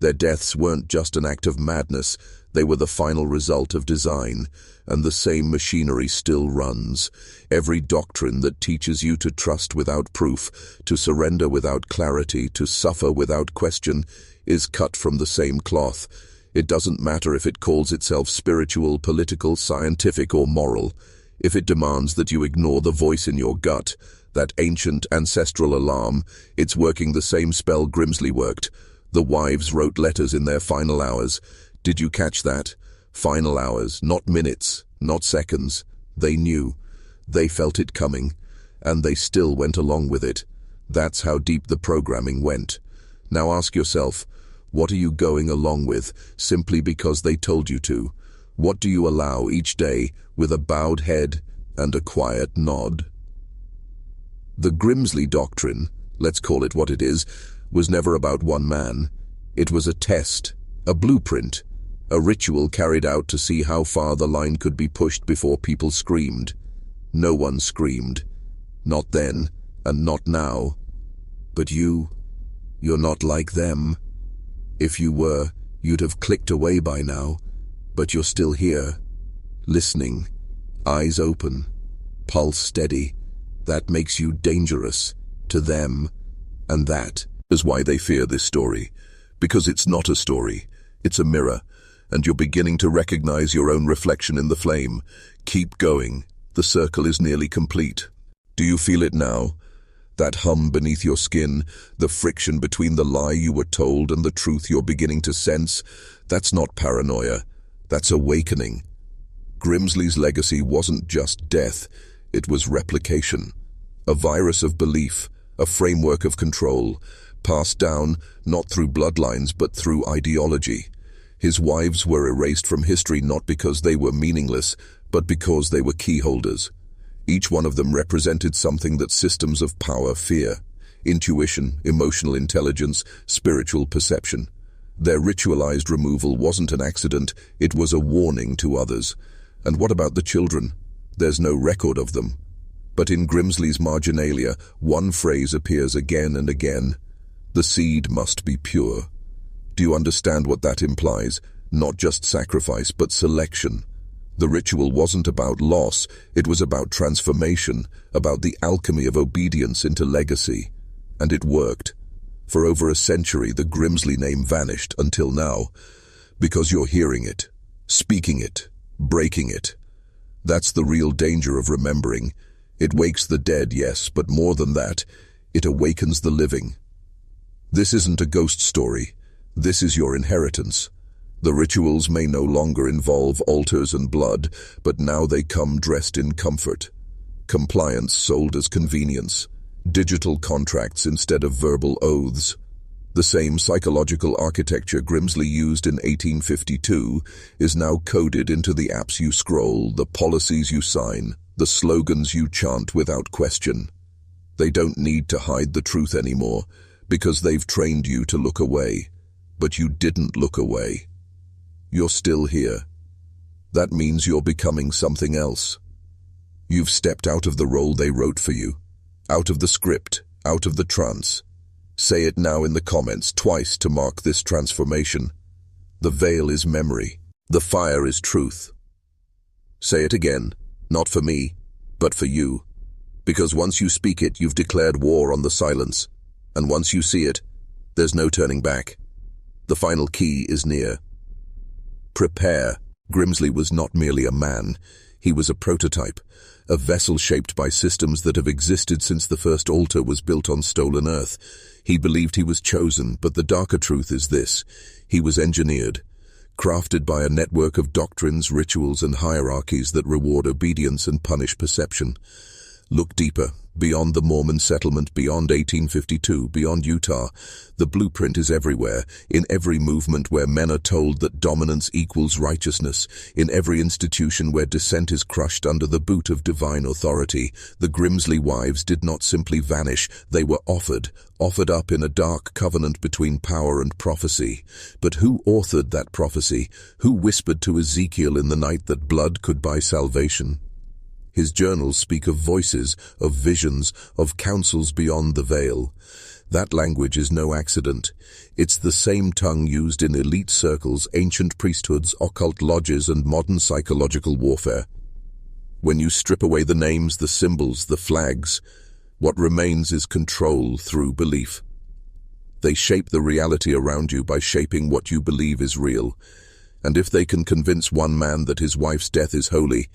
Their deaths weren't just an act of madness, they were the final result of design, and the same machinery still runs. Every doctrine that teaches you to trust without proof, to surrender without clarity, to suffer without question, is cut from the same cloth. It doesn't matter if it calls itself spiritual, political, scientific, or moral. If it demands that you ignore the voice in your gut, that ancient ancestral alarm, it's working the same spell Grimsley worked. The wives wrote letters in their final hours. Did you catch that? Final hours, not minutes, not seconds. They knew. They felt it coming, and they still went along with it. That's how deep the programming went. Now ask yourself, what are you going along with simply because they told you to? What do you allow each day with a bowed head and a quiet nod? The Grimsley doctrine, let's call it what it is, was never about one man. It was a test, a blueprint, a ritual carried out to see how far the line could be pushed before people screamed. No one screamed. Not then, and not now. But you're not like them. If you were, you'd have clicked away by now. But you're still here, listening, eyes open, pulse steady. That makes you dangerous to them, and that is why they fear this story. Because it's not a story, it's a mirror, and you're beginning to recognize your own reflection in the flame. Keep going. The circle is nearly complete. Do you feel it now? That hum beneath your skin, the friction between the lie you were told and the truth you're beginning to sense? That's not paranoia. That's awakening. Grimsley's legacy wasn't just death, it was replication. A virus of belief, a framework of control, passed down not through bloodlines but through ideology. His wives were erased from history not because they were meaningless, but because they were keyholders. Each one of them represented something that systems of power fear: intuition, emotional intelligence, spiritual perception. Their ritualized removal wasn't an accident, it was a warning to others. And what about the children? There's no record of them. But in Grimsley's marginalia, one phrase appears again and again: the seed must be pure. Do you understand what that implies? Not just sacrifice, but selection. The ritual wasn't about loss, it was about transformation, about the alchemy of obedience into legacy. And it worked. For over a century, the Grimsley name vanished until now. Because you're hearing it, speaking it, breaking it. That's the real danger of remembering. It wakes the dead, yes, but more than that, it awakens the living. This isn't a ghost story. This is your inheritance. The rituals may no longer involve altars and blood, but now they come dressed in comfort. Compliance sold as convenience. Digital contracts instead of verbal oaths. The same psychological architecture Grimsley used in 1852 is now coded into the apps you scroll, the policies you sign, the slogans you chant without question. They don't need to hide the truth anymore, because they've trained you to look away. But you didn't look away. You're still here. That means you're becoming something else. You've stepped out of the role they wrote for you, out of the script, out of the trance. Say it now in the comments twice to mark this transformation. The veil is memory. The fire is truth. Say it again, not for me, but for you. Because once you speak it, you've declared war on the silence. And once you see it, there's no turning back. The final key is near. Prepare. Grimsley was not merely a man. He was a prototype, a vessel shaped by systems that have existed since the first altar was built on stolen earth. He believed he was chosen, but the darker truth is this: he was engineered, crafted by a network of doctrines, rituals, and hierarchies that reward obedience and punish perception. Look deeper, beyond the Mormon settlement, beyond 1852, beyond Utah. The blueprint is everywhere, in every movement where men are told that dominance equals righteousness, in every institution where dissent is crushed under the boot of divine authority. The Grimsley wives did not simply vanish, they were offered up in a dark covenant between power and prophecy. But who authored that prophecy? Who whispered to Ezekiel in the night that blood could buy salvation? His journals speak of voices, of visions, of counsels beyond the veil. That language is no accident. It's the same tongue used in elite circles, ancient priesthoods, occult lodges, and modern psychological warfare. When you strip away the names, the symbols, the flags, what remains is control through belief. They shape the reality around you by shaping what you believe is real. And if they can convince one man that his wife's death is holy,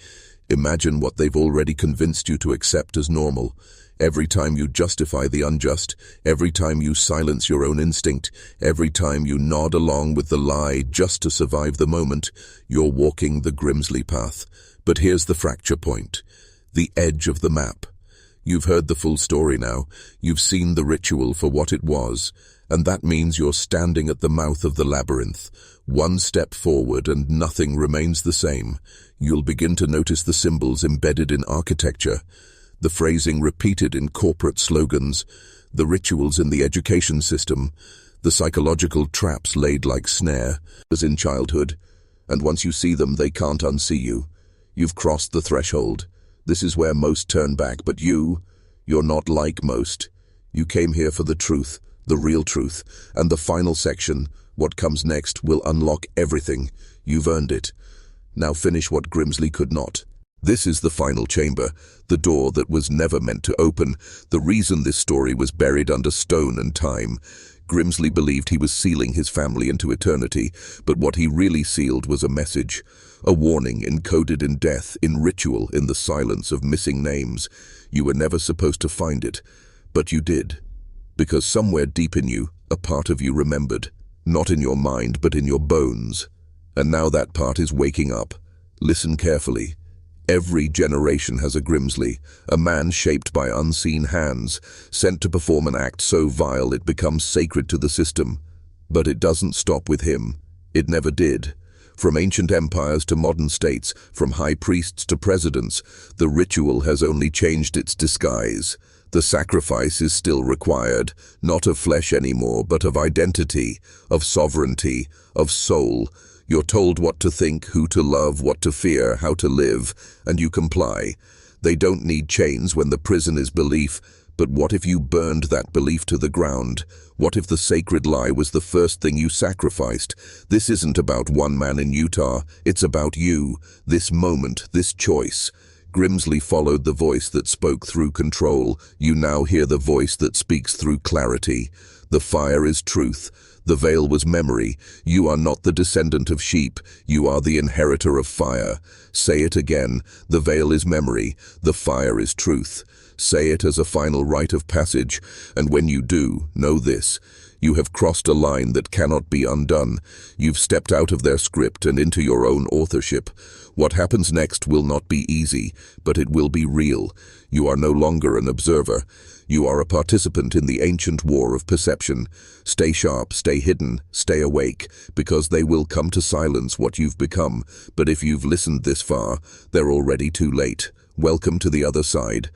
imagine what they've already convinced you to accept as normal. Every time you justify the unjust, every time you silence your own instinct, every time you nod along with the lie just to survive the moment, you're walking the Grimsley path. But here's the fracture point, the edge of the map. You've heard the full story now. You've seen the ritual for what it was, and that means you're standing at the mouth of the labyrinth. One step forward and nothing remains the same. You'll begin to notice the symbols embedded in architecture, the phrasing repeated in corporate slogans, the rituals in the education system, the psychological traps laid like snare, as in childhood. And once you see them, they can't unsee you. You've crossed the threshold. This is where most turn back, but you're not like most. You came here for the truth, the real truth, and the final section, what comes next, will unlock everything. You've earned it. Now finish what Grimsley could not. This is the final chamber, the door that was never meant to open, the reason this story was buried under stone and time. Grimsley believed he was sealing his family into eternity, but what he really sealed was a message, a warning encoded in death, in ritual, in the silence of missing names. You were never supposed to find it, but you did, because somewhere deep in you, a part of you remembered, not in your mind, but in your bones. And now that part is waking up. Listen carefully. Every generation has a Grimsley, a man shaped by unseen hands, sent to perform an act so vile it becomes sacred to the system. But it doesn't stop with him. It never did. From ancient empires to modern states, from high priests to presidents, the ritual has only changed its disguise. The sacrifice is still required, not of flesh anymore, but of identity, of sovereignty, of soul. You're told what to think, who to love, what to fear, how to live, and you comply. They don't need chains when the prison is belief, but what if you burned that belief to the ground? What if the sacred lie was the first thing you sacrificed? This isn't about one man in Utah, it's about you, this moment, this choice. Grimsley followed the voice that spoke through control. You now hear the voice that speaks through clarity. The fire is truth. The veil was memory. You are not the descendant of sheep. You are the inheritor of fire. Say it again. The veil is memory. The fire is truth. Say it as a final rite of passage. And when you do, know this. You have crossed a line that cannot be undone. You've stepped out of their script and into your own authorship. What happens next will not be easy, but it will be real. You are no longer an observer. You are a participant in the ancient war of perception. Stay sharp, stay hidden, stay awake, because they will come to silence what you've become. But if you've listened this far, they're already too late. Welcome to the other side.